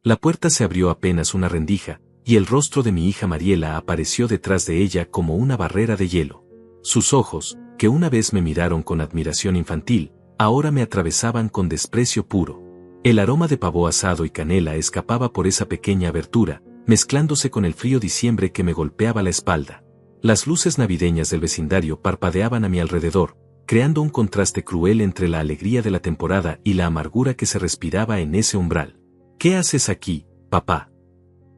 La puerta se abrió apenas una rendija, y el rostro de mi hija Mariela apareció detrás de ella como una barrera de hielo. Sus ojos, que una vez me miraron con admiración infantil, ahora me atravesaban con desprecio puro. El aroma de pavo asado y canela escapaba por esa pequeña abertura, mezclándose con el frío diciembre que me golpeaba la espalda. Las luces navideñas del vecindario parpadeaban a mi alrededor, creando un contraste cruel entre la alegría de la temporada y la amargura que se respiraba en ese umbral. ¿Qué haces aquí, papá?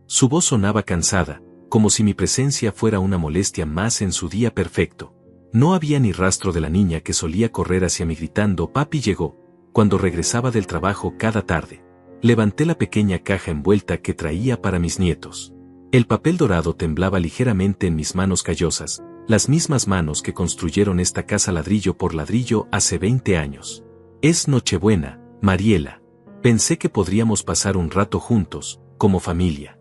Su voz sonaba cansada, como si mi presencia fuera una molestia más en su día perfecto. No había ni rastro de la niña que solía correr hacia mí gritando «Papi llegó», cuando regresaba del trabajo cada tarde. Levanté la pequeña caja envuelta que traía para mis nietos. El papel dorado temblaba ligeramente en mis manos callosas, las mismas manos que construyeron esta casa ladrillo por ladrillo hace 20 años. Es Nochebuena, Mariela. Pensé que podríamos pasar un rato juntos, como familia.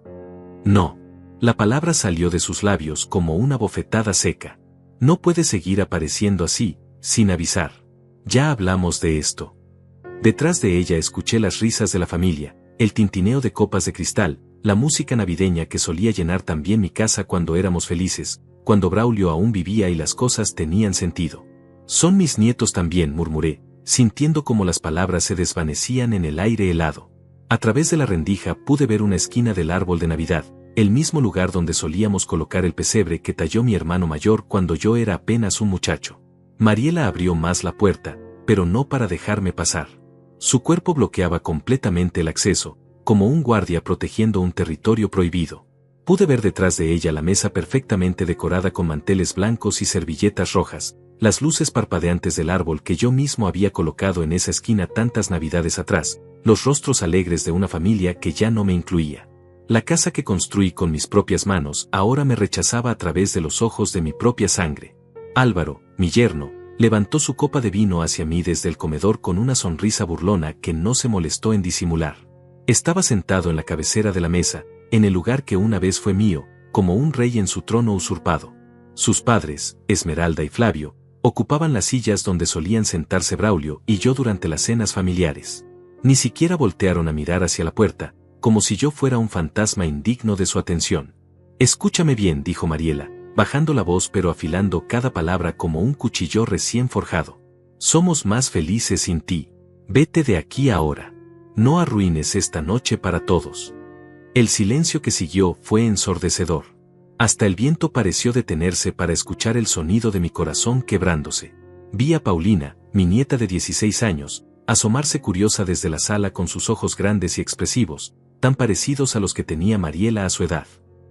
No. La palabra salió de sus labios como una bofetada seca. No puede seguir apareciendo así, sin avisar. Ya hablamos de esto. Detrás de ella escuché las risas de la familia, el tintineo de copas de cristal, la música navideña que solía llenar también mi casa cuando éramos felices, cuando Braulio aún vivía y las cosas tenían sentido. Son mis nietos también, murmuré, sintiendo como las palabras se desvanecían en el aire helado. A través de la rendija pude ver una esquina del árbol de Navidad, el mismo lugar donde solíamos colocar el pesebre que talló mi hermano mayor cuando yo era apenas un muchacho. Mariela abrió más la puerta, pero no para dejarme pasar. Su cuerpo bloqueaba completamente el acceso, como un guardia protegiendo un territorio prohibido. Pude ver detrás de ella la mesa perfectamente decorada con manteles blancos y servilletas rojas, las luces parpadeantes del árbol que yo mismo había colocado en esa esquina tantas navidades atrás, los rostros alegres de una familia que ya no me incluía. La casa que construí con mis propias manos ahora me rechazaba a través de los ojos de mi propia sangre. Álvaro, mi yerno, levantó su copa de vino hacia mí desde el comedor con una sonrisa burlona que no se molestó en disimular. Estaba sentado en la cabecera de la mesa, en el lugar que una vez fue mío, como un rey en su trono usurpado. Sus padres, Esmeralda y Flavio, ocupaban las sillas donde solían sentarse Braulio y yo durante las cenas familiares. Ni siquiera voltearon a mirar hacia la puerta, como si yo fuera un fantasma indigno de su atención. Escúchame bien, dijo Mariela, bajando la voz pero afilando cada palabra como un cuchillo recién forjado. Somos más felices sin ti. Vete de aquí ahora. No arruines esta noche para todos. El silencio que siguió fue ensordecedor. Hasta el viento pareció detenerse para escuchar el sonido de mi corazón quebrándose. Vi a Paulina, mi nieta de 16 años, asomarse curiosa desde la sala con sus ojos grandes y expresivos, tan parecidos a los que tenía Mariela a su edad.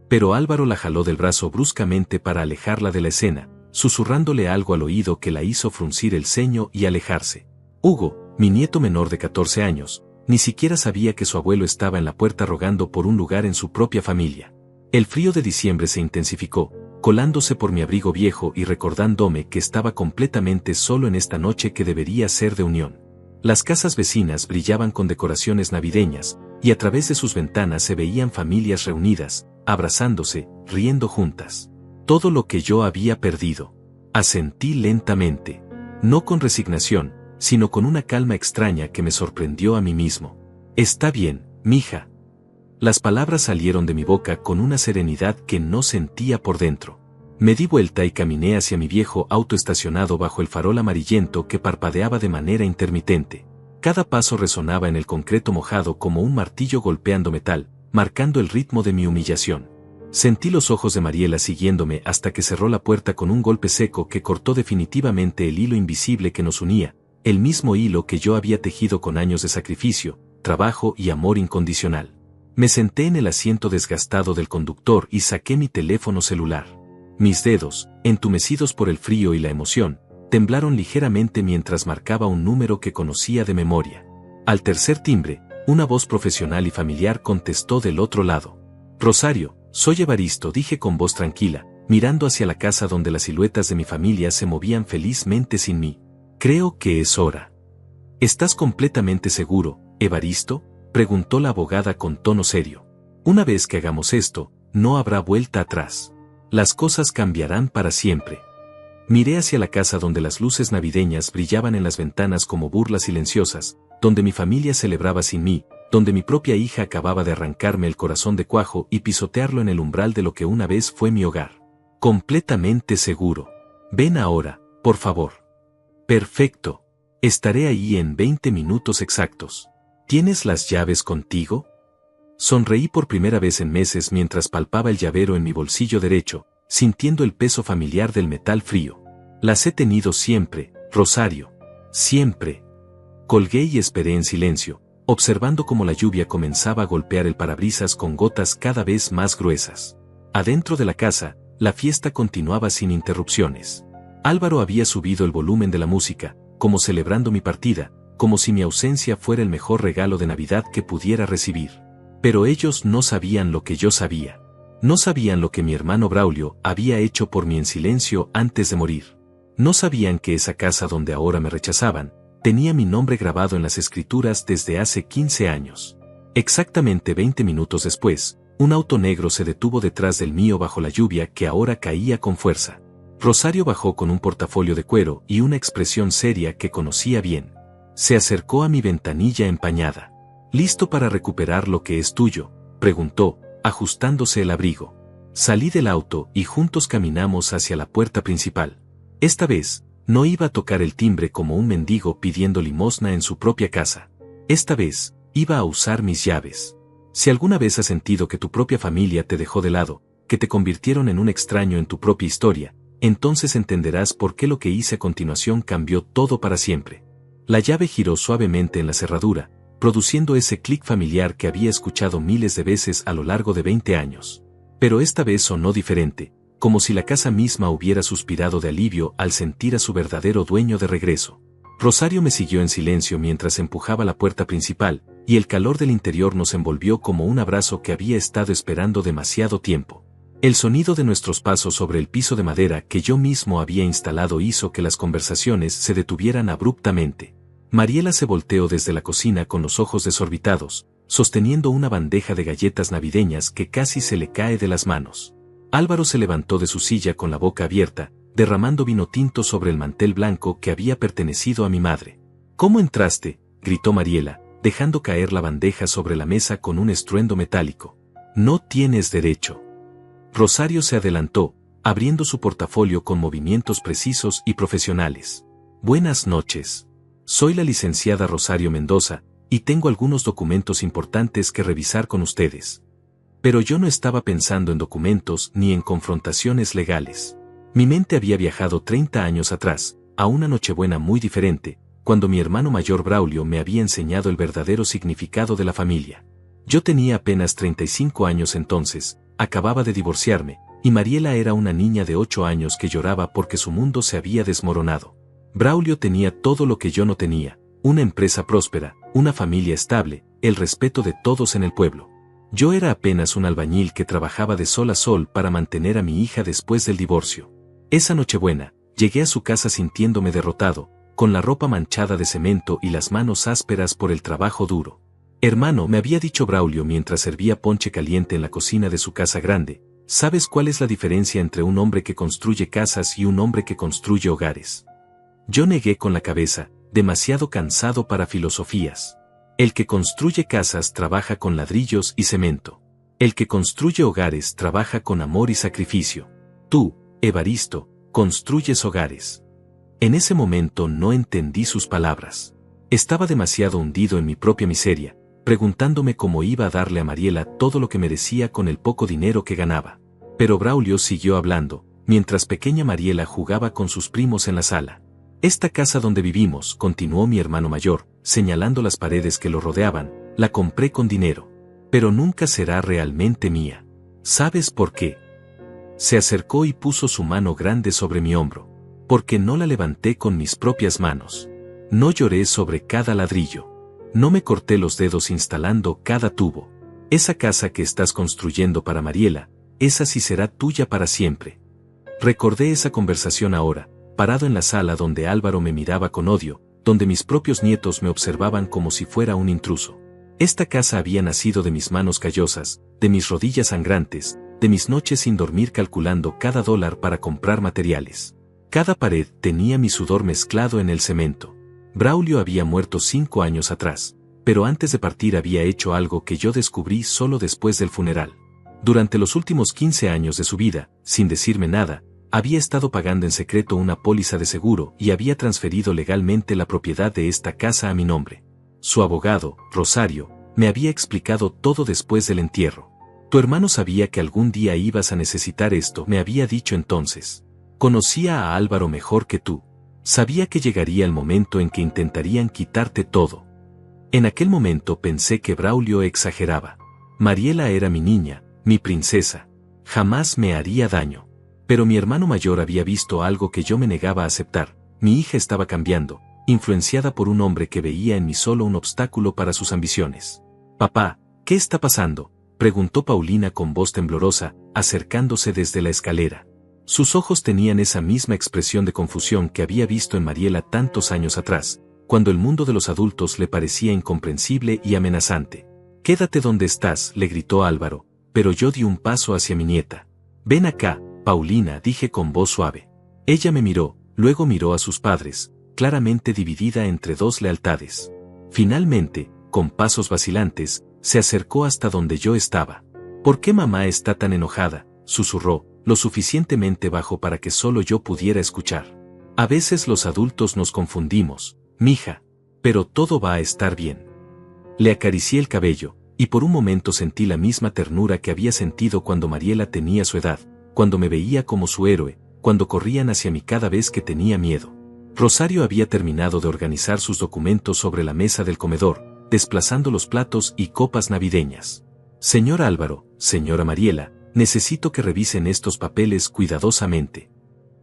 Pero Álvaro la jaló del brazo bruscamente para alejarla de la escena, susurrándole algo al oído que la hizo fruncir el ceño y alejarse. Hugo, mi nieto menor de 14 años, ni siquiera sabía que su abuelo estaba en la puerta rogando por un lugar en su propia familia. El frío de diciembre se intensificó, colándose por mi abrigo viejo y recordándome que estaba completamente solo en esta noche que debería ser de unión. Las casas vecinas brillaban con decoraciones navideñas, y a través de sus ventanas se veían familias reunidas, abrazándose, riendo juntas. Todo lo que yo había perdido. Asentí lentamente. No con resignación, sino con una calma extraña que me sorprendió a mí mismo. Está bien, mija. Las palabras salieron de mi boca con una serenidad que no sentía por dentro. Me di vuelta y caminé hacia mi viejo auto estacionado bajo el farol amarillento que parpadeaba de manera intermitente. Cada paso resonaba en el concreto mojado como un martillo golpeando metal, marcando el ritmo de mi humillación. Sentí los ojos de Mariela siguiéndome hasta que cerró la puerta con un golpe seco que cortó definitivamente el hilo invisible que nos unía, el mismo hilo que yo había tejido con años de sacrificio, trabajo y amor incondicional. Me senté en el asiento desgastado del conductor y saqué mi teléfono celular. Mis dedos, entumecidos por el frío y la emoción, temblaron ligeramente mientras marcaba un número que conocía de memoria. Al tercer timbre, una voz profesional y familiar contestó del otro lado. Rosario, soy Evaristo, dije con voz tranquila, mirando hacia la casa donde las siluetas de mi familia se movían felizmente sin mí. Creo que es hora. ¿Estás completamente seguro, Evaristo?, preguntó la abogada con tono serio. Una vez que hagamos esto, no habrá vuelta atrás. Las cosas cambiarán para siempre. Miré hacia la casa donde las luces navideñas brillaban en las ventanas como burlas silenciosas, donde mi familia celebraba sin mí, donde mi propia hija acababa de arrancarme el corazón de cuajo y pisotearlo en el umbral de lo que una vez fue mi hogar. Completamente seguro. Ven ahora, por favor. Perfecto. Estaré ahí en 20 minutos exactos. ¿Tienes las llaves contigo? Sonreí por primera vez en meses mientras palpaba el llavero en mi bolsillo derecho, sintiendo el peso familiar del metal frío. Las he tenido siempre, Rosario. Siempre. Colgué y esperé en silencio, observando cómo la lluvia comenzaba a golpear el parabrisas con gotas cada vez más gruesas. Adentro de la casa, la fiesta continuaba sin interrupciones. Álvaro había subido el volumen de la música, como celebrando mi partida, como si mi ausencia fuera el mejor regalo de Navidad que pudiera recibir. Pero ellos no sabían lo que yo sabía. No sabían lo que mi hermano Braulio había hecho por mí en silencio antes de morir. No sabían que esa casa donde ahora me rechazaban, tenía mi nombre grabado en las escrituras desde hace 15 años. Exactamente 20 minutos después, un auto negro se detuvo detrás del mío bajo la lluvia que ahora caía con fuerza. Rosario bajó con un portafolio de cuero y una expresión seria que conocía bien. Se acercó a mi ventanilla empañada. ¿Listo para recuperar lo que es tuyo?, preguntó, ajustándose el abrigo. Salí del auto y juntos caminamos hacia la puerta principal. Esta vez, no iba a tocar el timbre como un mendigo pidiendo limosna en su propia casa. Esta vez, iba a usar mis llaves. Si alguna vez has sentido que tu propia familia te dejó de lado, que te convirtieron en un extraño en tu propia historia, entonces entenderás por qué lo que hice a continuación cambió todo para siempre. La llave giró suavemente en la cerradura, produciendo ese clic familiar que había escuchado miles de veces a lo largo de 20 años. Pero esta vez sonó diferente, como si la casa misma hubiera suspirado de alivio al sentir a su verdadero dueño de regreso. Rosario me siguió en silencio mientras empujaba la puerta principal, y el calor del interior nos envolvió como un abrazo que había estado esperando demasiado tiempo. El sonido de nuestros pasos sobre el piso de madera que yo mismo había instalado hizo que las conversaciones se detuvieran abruptamente. Mariela se volteó desde la cocina con los ojos desorbitados, sosteniendo una bandeja de galletas navideñas que casi se le cae de las manos. Álvaro se levantó de su silla con la boca abierta, derramando vino tinto sobre el mantel blanco que había pertenecido a mi madre. ¿Cómo entraste?, gritó Mariela, dejando caer la bandeja sobre la mesa con un estruendo metálico. No tienes derecho. Rosario se adelantó, abriendo su portafolio con movimientos precisos y profesionales. Buenas noches. Soy la licenciada Rosario Mendoza, y tengo algunos documentos importantes que revisar con ustedes. Pero yo no estaba pensando en documentos ni en confrontaciones legales. Mi mente había viajado 30 años atrás, a una Nochebuena muy diferente, cuando mi hermano mayor Braulio me había enseñado el verdadero significado de la familia. Yo tenía apenas 35 años entonces, acababa de divorciarme, y Mariela era una niña de 8 años que lloraba porque su mundo se había desmoronado. Braulio tenía todo lo que yo no tenía, una empresa próspera, una familia estable, el respeto de todos en el pueblo. Yo era apenas un albañil que trabajaba de sol a sol para mantener a mi hija después del divorcio. Esa Nochebuena, llegué a su casa sintiéndome derrotado, con la ropa manchada de cemento y las manos ásperas por el trabajo duro. Hermano, me había dicho Braulio mientras servía ponche caliente en la cocina de su casa grande, ¿sabes cuál es la diferencia entre un hombre que construye casas y un hombre que construye hogares? Yo negué con la cabeza, demasiado cansado para filosofías. El que construye casas trabaja con ladrillos y cemento. El que construye hogares trabaja con amor y sacrificio. Tú, Evaristo, construyes hogares. En ese momento no entendí sus palabras. Estaba demasiado hundido en mi propia miseria, preguntándome cómo iba a darle a Mariela todo lo que merecía con el poco dinero que ganaba. Pero Braulio siguió hablando, mientras pequeña Mariela jugaba con sus primos en la sala. Esta casa donde vivimos, continuó mi hermano mayor, señalando las paredes que lo rodeaban, la compré con dinero. Pero nunca será realmente mía. ¿Sabes por qué? Se acercó y puso su mano grande sobre mi hombro. Porque no la levanté con mis propias manos. No lloré sobre cada ladrillo. No me corté los dedos instalando cada tubo. Esa casa que estás construyendo para Mariela, esa sí será tuya para siempre. Recordé esa conversación ahora, parado en la sala donde Álvaro me miraba con odio, donde mis propios nietos me observaban como si fuera un intruso. Esta casa había nacido de mis manos callosas, de mis rodillas sangrantes, de mis noches sin dormir calculando cada dólar para comprar materiales. Cada pared tenía mi sudor mezclado en el cemento. Braulio había muerto 5 años atrás, pero antes de partir había hecho algo que yo descubrí solo después del funeral. Durante los últimos 15 años de su vida, sin decirme nada, había estado pagando en secreto una póliza de seguro y había transferido legalmente la propiedad de esta casa a mi nombre. Su abogado, Rosario, me había explicado todo después del entierro. Tu hermano sabía que algún día ibas a necesitar esto, me había dicho entonces. Conocía a Álvaro mejor que tú. Sabía que llegaría el momento en que intentarían quitarte todo. En aquel momento pensé que Braulio exageraba. Mariela era mi niña, mi princesa. Jamás me haría daño. Pero mi hermano mayor había visto algo que yo me negaba a aceptar. Mi hija estaba cambiando, influenciada por un hombre que veía en mí solo un obstáculo para sus ambiciones. Papá, ¿qué está pasando?, preguntó Paulina con voz temblorosa, acercándose desde la escalera. Sus ojos tenían esa misma expresión de confusión que había visto en Mariela tantos años atrás, cuando el mundo de los adultos le parecía incomprensible y amenazante. Quédate donde estás, le gritó Álvaro, pero yo di un paso hacia mi nieta. Ven acá, Paulina, dije con voz suave. Ella me miró, luego miró a sus padres, claramente dividida entre dos lealtades. Finalmente, con pasos vacilantes, se acercó hasta donde yo estaba. ¿Por qué mamá está tan enojada?, susurró, lo suficientemente bajo para que solo yo pudiera escuchar. A veces los adultos nos confundimos, mija, pero todo va a estar bien. Le acaricié el cabello, y por un momento sentí la misma ternura que había sentido cuando Mariela tenía su edad, cuando me veía como su héroe, cuando corrían hacia mí cada vez que tenía miedo. Rosario había terminado de organizar sus documentos sobre la mesa del comedor, desplazando los platos y copas navideñas. Señor Álvaro, señora Mariela, necesito que revisen estos papeles cuidadosamente.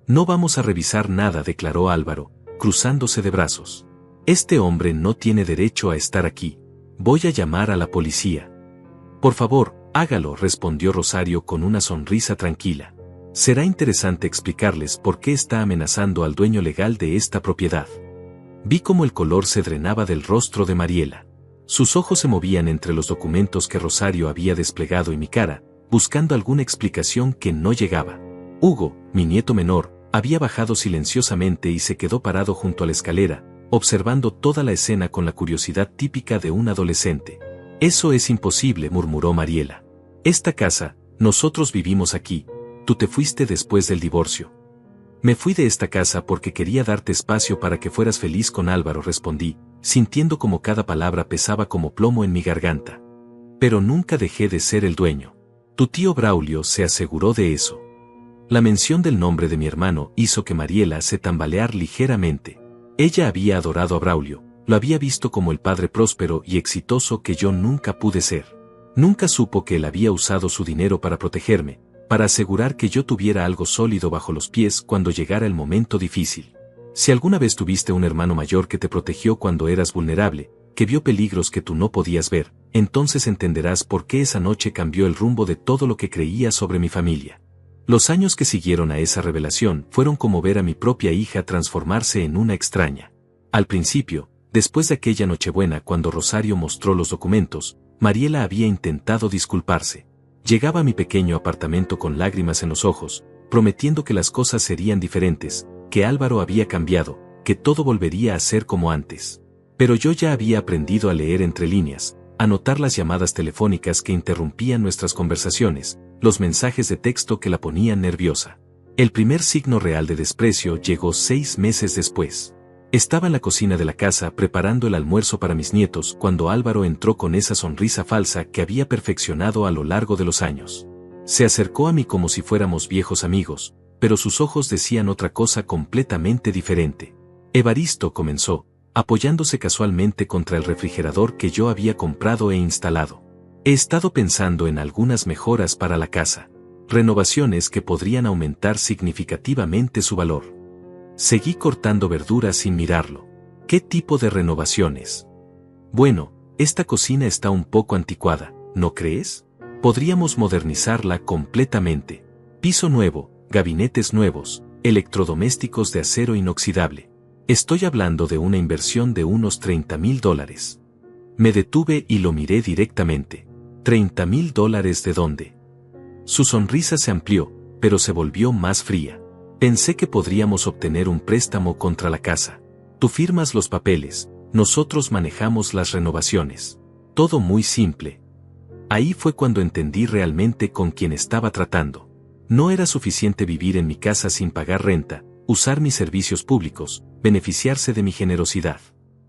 No vamos a revisar nada, declaró Álvaro, cruzándose de brazos. Este hombre no tiene derecho a estar aquí. Voy a llamar a la policía. Por favor, hágalo, respondió Rosario con una sonrisa tranquila. Será interesante explicarles por qué está amenazando al dueño legal de esta propiedad. Vi cómo el color se drenaba del rostro de Mariela. Sus ojos se movían entre los documentos que Rosario había desplegado y mi cara, buscando alguna explicación que no llegaba. Hugo, mi nieto menor, había bajado silenciosamente y se quedó parado junto a la escalera, observando toda la escena con la curiosidad típica de un adolescente. Eso es imposible, murmuró Mariela. Esta casa, nosotros vivimos aquí. Tú te fuiste después del divorcio. Me fui de esta casa porque quería darte espacio para que fueras feliz con Álvaro, respondí, sintiendo como cada palabra pesaba como plomo en mi garganta. Pero nunca dejé de ser el dueño. Tu tío Braulio se aseguró de eso. La mención del nombre de mi hermano hizo que Mariela se tambaleara ligeramente. Ella había adorado a Braulio, lo había visto como el padre próspero y exitoso que yo nunca pude ser. Nunca supo que él había usado su dinero para protegerme, para asegurar que yo tuviera algo sólido bajo los pies cuando llegara el momento difícil. Si alguna vez tuviste un hermano mayor que te protegió cuando eras vulnerable, que vio peligros que tú no podías ver, entonces entenderás por qué esa noche cambió el rumbo de todo lo que creía sobre mi familia. Los años que siguieron a esa revelación fueron como ver a mi propia hija transformarse en una extraña. Al principio, después de aquella Nochebuena cuando Rosario mostró los documentos, Mariela había intentado disculparse. Llegaba a mi pequeño apartamento con lágrimas en los ojos, prometiendo que las cosas serían diferentes, que Álvaro había cambiado, que todo volvería a ser como antes. Pero yo ya había aprendido a leer entre líneas, a notar las llamadas telefónicas que interrumpían nuestras conversaciones, los mensajes de texto que la ponían nerviosa. El primer signo real de desprecio llegó 6 meses después. Estaba en la cocina de la casa preparando el almuerzo para mis nietos cuando Álvaro entró con esa sonrisa falsa que había perfeccionado a lo largo de los años. Se acercó a mí como si fuéramos viejos amigos, pero sus ojos decían otra cosa completamente diferente. Evaristo, comenzó, apoyándose casualmente contra el refrigerador que yo había comprado e instalado. He estado pensando en algunas mejoras para la casa. Renovaciones que podrían aumentar significativamente su valor. Seguí cortando verduras sin mirarlo. ¿Qué tipo de renovaciones? Bueno, esta cocina está un poco anticuada, ¿no crees? Podríamos modernizarla completamente. Piso nuevo, gabinetes nuevos, electrodomésticos de acero inoxidable. Estoy hablando de una inversión de unos $30,000. Me detuve y lo miré directamente. ¿$30,000 de dónde? Su sonrisa se amplió, pero se volvió más fría. Pensé que podríamos obtener un préstamo contra la casa. Tú firmas los papeles, nosotros manejamos las renovaciones. Todo muy simple. Ahí fue cuando entendí realmente con quién estaba tratando. No era suficiente vivir en mi casa sin pagar renta, usar mis servicios públicos, beneficiarse de mi generosidad.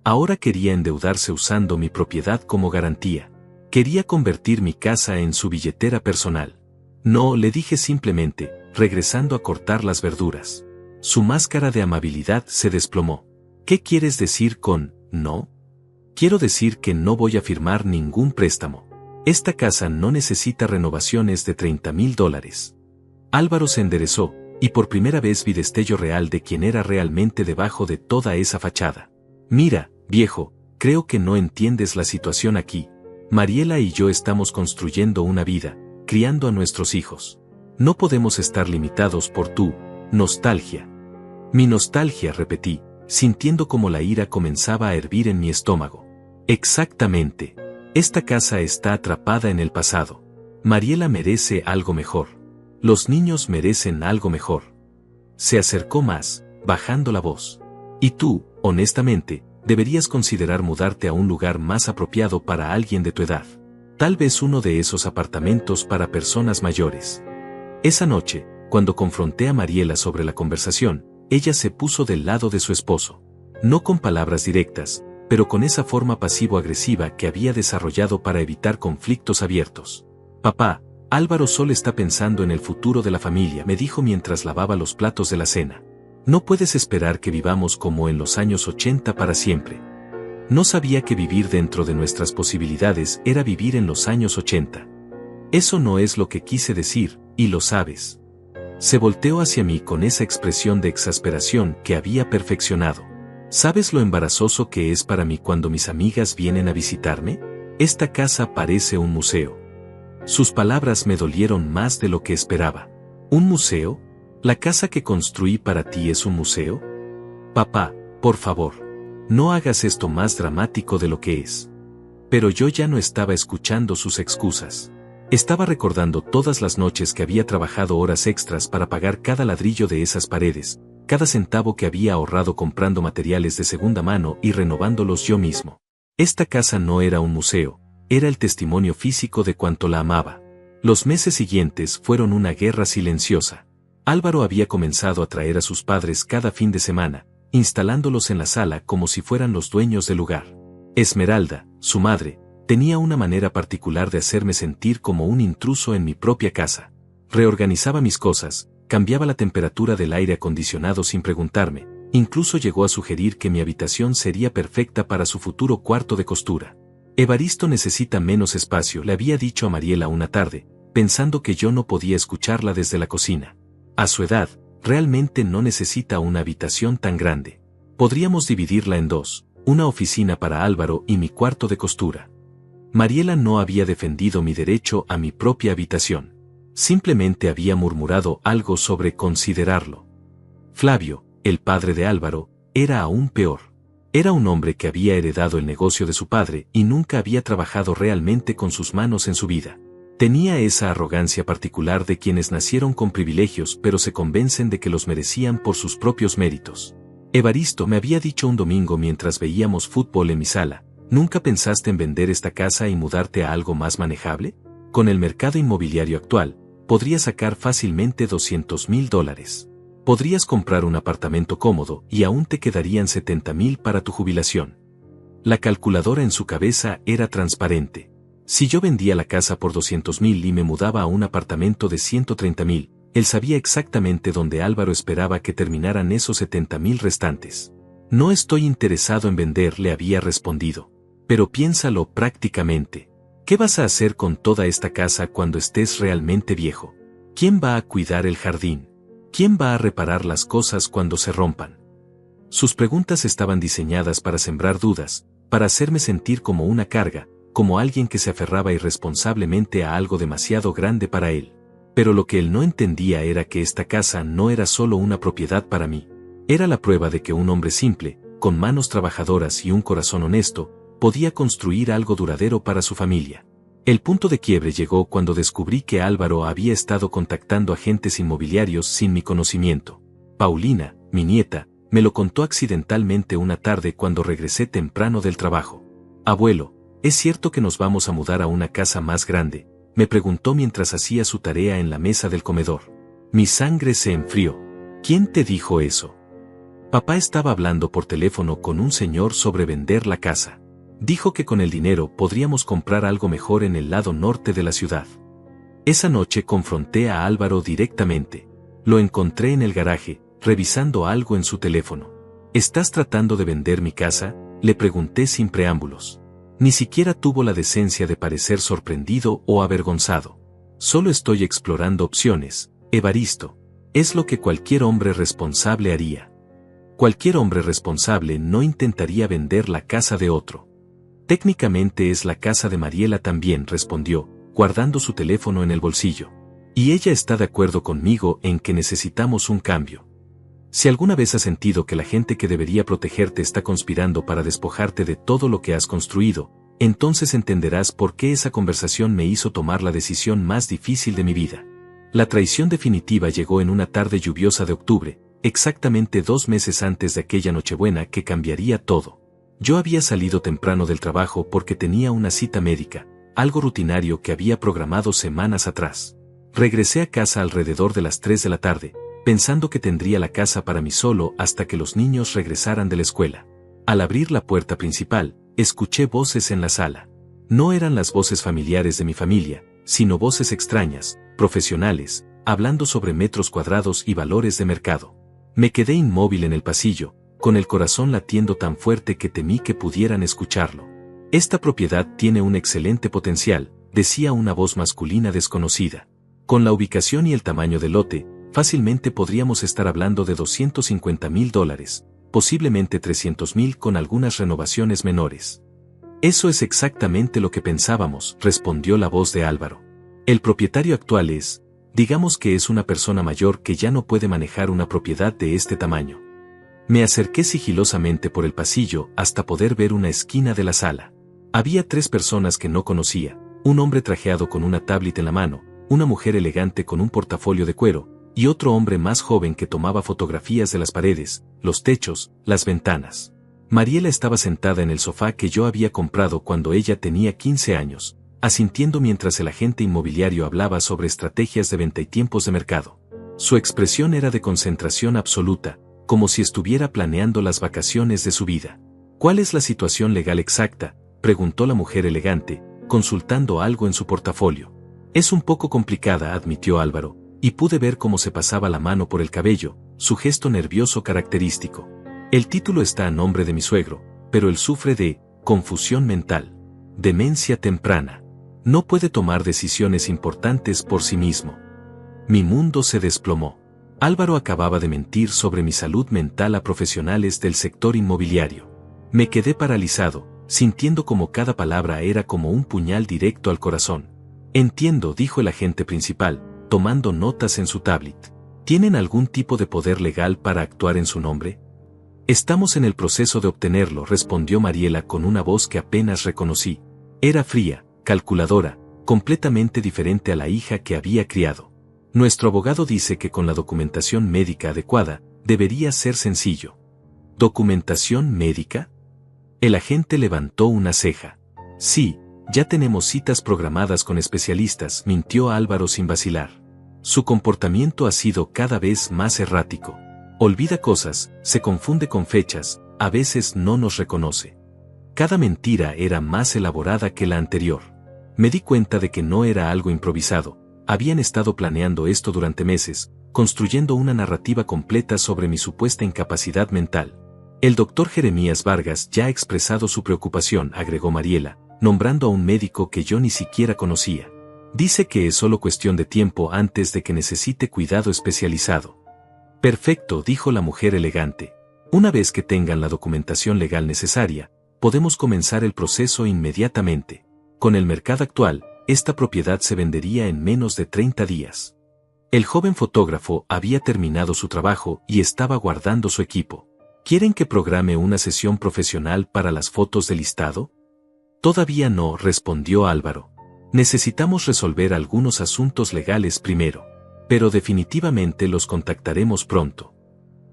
Ahora quería endeudarse usando mi propiedad como garantía. Quería convertir mi casa en su billetera personal. No, le dije simplemente, regresando a cortar las verduras. Su máscara de amabilidad se desplomó. ¿Qué quieres decir con no? Quiero decir que no voy a firmar ningún préstamo. Esta casa no necesita renovaciones de $30,000. Álvaro se enderezó, y por primera vez vi destello real de quién era realmente debajo de toda esa fachada. Mira, viejo, creo que no entiendes la situación aquí. Mariela y yo estamos construyendo una vida, criando a nuestros hijos. No podemos estar limitados por tu nostalgia. Mi nostalgia, repetí, sintiendo como la ira comenzaba a hervir en mi estómago. Exactamente. Esta casa está atrapada en el pasado. Mariela merece algo mejor. Los niños merecen algo mejor. Se acercó más, bajando la voz. Y tú, honestamente, deberías considerar mudarte a un lugar más apropiado para alguien de tu edad. Tal vez uno de esos apartamentos para personas mayores. Esa noche, cuando confronté a Mariela sobre la conversación, ella se puso del lado de su esposo. No con palabras directas, pero con esa forma pasivo-agresiva que había desarrollado para evitar conflictos abiertos. Papá, Álvaro solo está pensando en el futuro de la familia, me dijo mientras lavaba los platos de la cena. No puedes esperar que vivamos como en los años 80 para siempre. No sabía que vivir dentro de nuestras posibilidades era vivir en los años 80. Eso no es lo que quise decir, y lo sabes. Se volteó hacia mí con esa expresión de exasperación que había perfeccionado. ¿Sabes lo embarazoso que es para mí cuando mis amigas vienen a visitarme? Esta casa parece un museo. Sus palabras me dolieron más de lo que esperaba. ¿Un museo? ¿La casa que construí para ti es un museo? Papá, por favor, no hagas esto más dramático de lo que es. Pero yo ya no estaba escuchando sus excusas. Estaba recordando todas las noches que había trabajado horas extras para pagar cada ladrillo de esas paredes, cada centavo que había ahorrado comprando materiales de segunda mano y renovándolos yo mismo. Esta casa no era un museo, era el testimonio físico de cuánto la amaba. Los meses siguientes fueron una guerra silenciosa. Álvaro había comenzado a traer a sus padres cada fin de semana, instalándolos en la sala como si fueran los dueños del lugar. Esmeralda, su madre, tenía una manera particular de hacerme sentir como un intruso en mi propia casa. Reorganizaba mis cosas, cambiaba la temperatura del aire acondicionado sin preguntarme, incluso llegó a sugerir que mi habitación sería perfecta para su futuro cuarto de costura. Evaristo necesita menos espacio, le había dicho a Mariela una tarde, pensando que yo no podía escucharla desde la cocina. A su edad, realmente no necesita una habitación tan grande. Podríamos dividirla en dos, una oficina para Álvaro y mi cuarto de costura. Mariela no había defendido mi derecho a mi propia habitación. Simplemente había murmurado algo sobre considerarlo. Flavio, el padre de Álvaro, era aún peor. Era un hombre que había heredado el negocio de su padre y nunca había trabajado realmente con sus manos en su vida. Tenía esa arrogancia particular de quienes nacieron con privilegios pero se convencen de que los merecían por sus propios méritos. Evaristo me había dicho un domingo mientras veíamos fútbol en mi sala, ¿nunca pensaste en vender esta casa y mudarte a algo más manejable? Con el mercado inmobiliario actual, podrías sacar fácilmente $200,000. Podrías comprar un apartamento cómodo y aún te quedarían $70,000 para tu jubilación. La calculadora en su cabeza era transparente. Si yo vendía la casa por $200,000 y me mudaba a un apartamento de $130,000, él sabía exactamente dónde Álvaro esperaba que terminaran esos $70,000 restantes. No estoy interesado en vender, le había respondido. Pero piénsalo prácticamente. ¿Qué vas a hacer con toda esta casa cuando estés realmente viejo? ¿Quién va a cuidar el jardín? ¿Quién va a reparar las cosas cuando se rompan? Sus preguntas estaban diseñadas para sembrar dudas, para hacerme sentir como una carga, como alguien que se aferraba irresponsablemente a algo demasiado grande para él. Pero lo que él no entendía era que esta casa no era solo una propiedad para mí. Era la prueba de que un hombre simple, con manos trabajadoras y un corazón honesto, podía construir algo duradero para su familia. El punto de quiebre llegó cuando descubrí que Álvaro había estado contactando agentes inmobiliarios sin mi conocimiento. Paulina, mi nieta, me lo contó accidentalmente una tarde cuando regresé temprano del trabajo. Abuelo, ¿es cierto que nos vamos a mudar a una casa más grande?, me preguntó mientras hacía su tarea en la mesa del comedor. Mi sangre se enfrió. ¿Quién te dijo eso? Papá estaba hablando por teléfono con un señor sobre vender la casa. Dijo que con el dinero podríamos comprar algo mejor en el lado norte de la ciudad. Esa noche confronté a Álvaro directamente. Lo encontré en el garaje, revisando algo en su teléfono. ¿Estás tratando de vender mi casa?, le pregunté sin preámbulos. Ni siquiera tuvo la decencia de parecer sorprendido o avergonzado. Solo estoy explorando opciones, Evaristo. Es lo que cualquier hombre responsable haría. Cualquier hombre responsable no intentaría vender la casa de otro. Técnicamente es la casa de Mariela también, respondió, guardando su teléfono en el bolsillo. Y ella está de acuerdo conmigo en que necesitamos un cambio. Si alguna vez has sentido que la gente que debería protegerte está conspirando para despojarte de todo lo que has construido, entonces entenderás por qué esa conversación me hizo tomar la decisión más difícil de mi vida. La traición definitiva llegó en una tarde lluviosa de octubre, exactamente 2 meses antes de aquella Nochebuena que cambiaría todo. Yo había salido temprano del trabajo porque tenía una cita médica, algo rutinario que había programado semanas atrás. Regresé a casa alrededor de las 3 de la tarde, pensando que tendría la casa para mí solo hasta que los niños regresaran de la escuela. Al abrir la puerta principal, escuché voces en la sala. No eran las voces familiares de mi familia, sino voces extrañas, profesionales, hablando sobre metros cuadrados y valores de mercado. Me quedé inmóvil en el pasillo, con el corazón latiendo tan fuerte que temí que pudieran escucharlo. Esta propiedad tiene un excelente potencial, decía una voz masculina desconocida. Con la ubicación y el tamaño del lote, fácilmente podríamos estar hablando de $250,000, posiblemente $300,000 con algunas renovaciones menores. Eso es exactamente lo que pensábamos, respondió la voz de Álvaro. El propietario actual digamos que es una persona mayor que ya no puede manejar una propiedad de este tamaño. Me acerqué sigilosamente por el pasillo hasta poder ver una esquina de la sala. Había 3 personas que no conocía, un hombre trajeado con una tablet en la mano, una mujer elegante con un portafolio de cuero, y otro hombre más joven que tomaba fotografías de las paredes, los techos, las ventanas. Mariela estaba sentada en el sofá que yo había comprado cuando ella tenía 15 años, asintiendo mientras el agente inmobiliario hablaba sobre estrategias de venta y tiempos de mercado. Su expresión era de concentración absoluta, como si estuviera planeando las vacaciones de su vida. ¿Cuál es la situación legal exacta?, preguntó la mujer elegante, consultando algo en su portafolio. Es un poco complicada, admitió Álvaro, y pude ver cómo se pasaba la mano por el cabello, su gesto nervioso característico. El título está a nombre de mi suegro, pero él sufre de confusión mental, demencia temprana. No puede tomar decisiones importantes por sí mismo. Mi mundo se desplomó. Álvaro acababa de mentir sobre mi salud mental a profesionales del sector inmobiliario. Me quedé paralizado, sintiendo como cada palabra era como un puñal directo al corazón. Entiendo, dijo el agente principal, tomando notas en su tablet. ¿Tienen algún tipo de poder legal para actuar en su nombre? Estamos en el proceso de obtenerlo, respondió Mariela con una voz que apenas reconocí. Era fría, calculadora, completamente diferente a la hija que había criado. Nuestro abogado dice que con la documentación médica adecuada, debería ser sencillo. ¿Documentación médica? El agente levantó una ceja. Sí, ya tenemos citas programadas con especialistas, mintió Álvaro sin vacilar. Su comportamiento ha sido cada vez más errático. Olvida cosas, se confunde con fechas, a veces no nos reconoce. Cada mentira era más elaborada que la anterior. Me di cuenta de que no era algo improvisado, habían estado planeando esto durante meses, construyendo una narrativa completa sobre mi supuesta incapacidad mental. El doctor Jeremías Vargas ya ha expresado su preocupación, agregó Mariela, nombrando a un médico que yo ni siquiera conocía. Dice que es solo cuestión de tiempo antes de que necesite cuidado especializado. Perfecto, dijo la mujer elegante. Una vez que tengan la documentación legal necesaria, podemos comenzar el proceso inmediatamente. Con el mercado actual, esta propiedad se vendería en menos de 30 días. El joven fotógrafo había terminado su trabajo y estaba guardando su equipo. ¿Quieren que programe una sesión profesional para las fotos del listado? Todavía no, respondió Álvaro. Necesitamos resolver algunos asuntos legales primero, pero definitivamente los contactaremos pronto.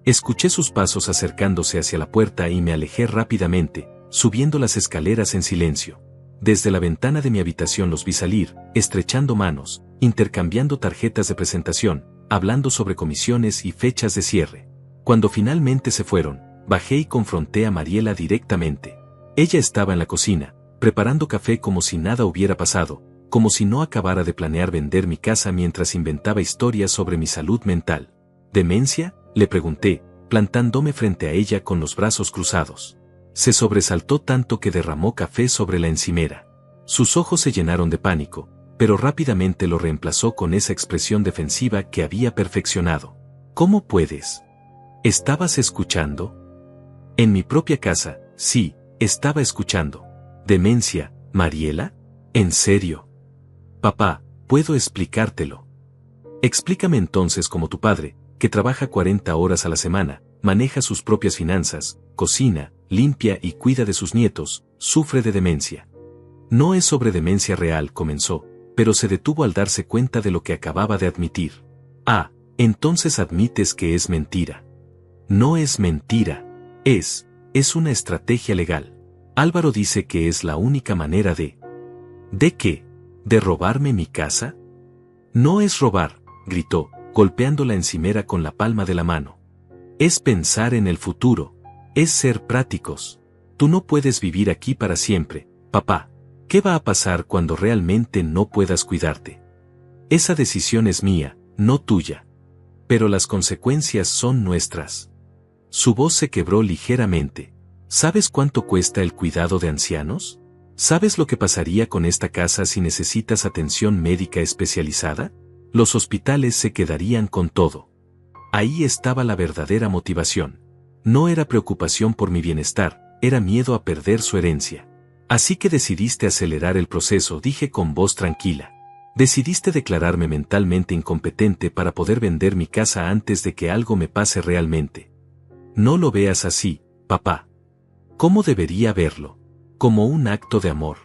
Escuché sus pasos acercándose hacia la puerta y me alejé rápidamente, subiendo las escaleras en silencio. Desde la ventana de mi habitación los vi salir, estrechando manos, intercambiando tarjetas de presentación, hablando sobre comisiones y fechas de cierre. Cuando finalmente se fueron, bajé y confronté a Mariela directamente. Ella estaba en la cocina, preparando café como si nada hubiera pasado, como si no acabara de planear vender mi casa mientras inventaba historias sobre mi salud mental. ¿Demencia?, le pregunté, plantándome frente a ella con los brazos cruzados. Se sobresaltó tanto que derramó café sobre la encimera. Sus ojos se llenaron de pánico, pero rápidamente lo reemplazó con esa expresión defensiva que había perfeccionado. ¿Cómo puedes? ¿Estabas escuchando? En mi propia casa, sí, estaba escuchando. ¿Demencia, Mariela? ¿En serio? Papá, puedo explicártelo. Explícame entonces cómo tu padre, que trabaja 40 horas a la semana, maneja sus propias finanzas, cocina, limpia y cuida de sus nietos, sufre de demencia. No es sobre demencia real, comenzó, pero se detuvo al darse cuenta de lo que acababa de admitir. Ah, entonces admites que es mentira. No es mentira. Es una estrategia legal. Álvaro dice que es la única manera de... ¿De qué? ¿De robarme mi casa? No es robar, gritó, golpeando la encimera con la palma de la mano. Es pensar en el futuro. Es ser prácticos. Tú no puedes vivir aquí para siempre, papá. ¿Qué va a pasar cuando realmente no puedas cuidarte? Esa decisión es mía, no tuya. Pero las consecuencias son nuestras. Su voz se quebró ligeramente. ¿Sabes cuánto cuesta el cuidado de ancianos? ¿Sabes lo que pasaría con esta casa si necesitas atención médica especializada? Los hospitales se quedarían con todo. Ahí estaba la verdadera motivación. No era preocupación por mi bienestar, era miedo a perder su herencia. Así que decidiste acelerar el proceso, dije con voz tranquila. Decidiste declararme mentalmente incompetente para poder vender mi casa antes de que algo me pase realmente. No lo veas así, papá. ¿Cómo debería verlo? Como un acto de amor.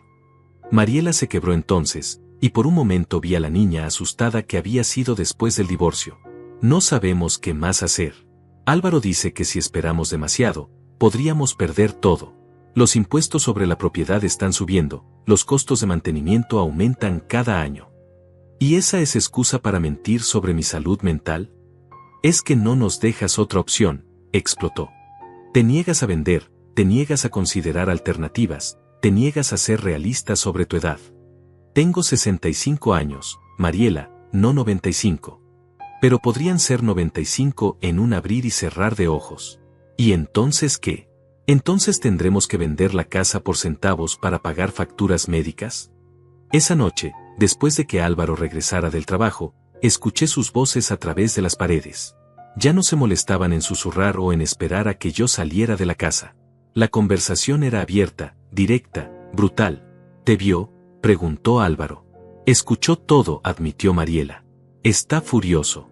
Mariela se quebró entonces, y por un momento vi a la niña asustada que había sido después del divorcio. No sabemos qué más hacer. Álvaro dice que si esperamos demasiado, podríamos perder todo. Los impuestos sobre la propiedad están subiendo, los costos de mantenimiento aumentan cada año. ¿Y esa es excusa para mentir sobre mi salud mental? Es que no nos dejas otra opción, explotó. Te niegas a vender, te niegas a considerar alternativas, te niegas a ser realista sobre tu edad. Tengo 65 años, Mariela, no 95. Pero podrían ser 95 en un abrir y cerrar de ojos. ¿Y entonces qué? ¿Entonces tendremos que vender la casa por centavos para pagar facturas médicas? Esa noche, después de que Álvaro regresara del trabajo, escuché sus voces a través de las paredes. Ya no se molestaban en susurrar o en esperar a que yo saliera de la casa. La conversación era abierta, directa, brutal. ¿Te vio?, preguntó Álvaro. Escuchó todo, admitió Mariela. Está furioso.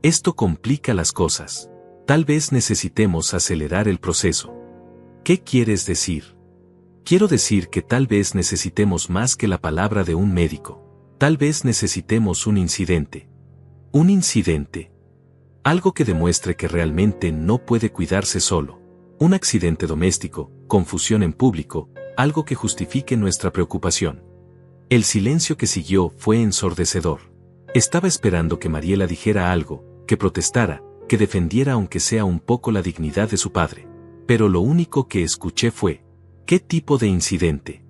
Esto complica las cosas. Tal vez necesitemos acelerar el proceso. ¿Qué quieres decir? Quiero decir que tal vez necesitemos más que la palabra de un médico. Tal vez necesitemos un incidente. Un incidente. Algo que demuestre que realmente no puede cuidarse solo. Un accidente doméstico, confusión en público, algo que justifique nuestra preocupación. El silencio que siguió fue ensordecedor. Estaba esperando que Mariela dijera algo, que protestara, que defendiera aunque sea un poco la dignidad de su padre. Pero lo único que escuché fue, ¿qué tipo de incidente?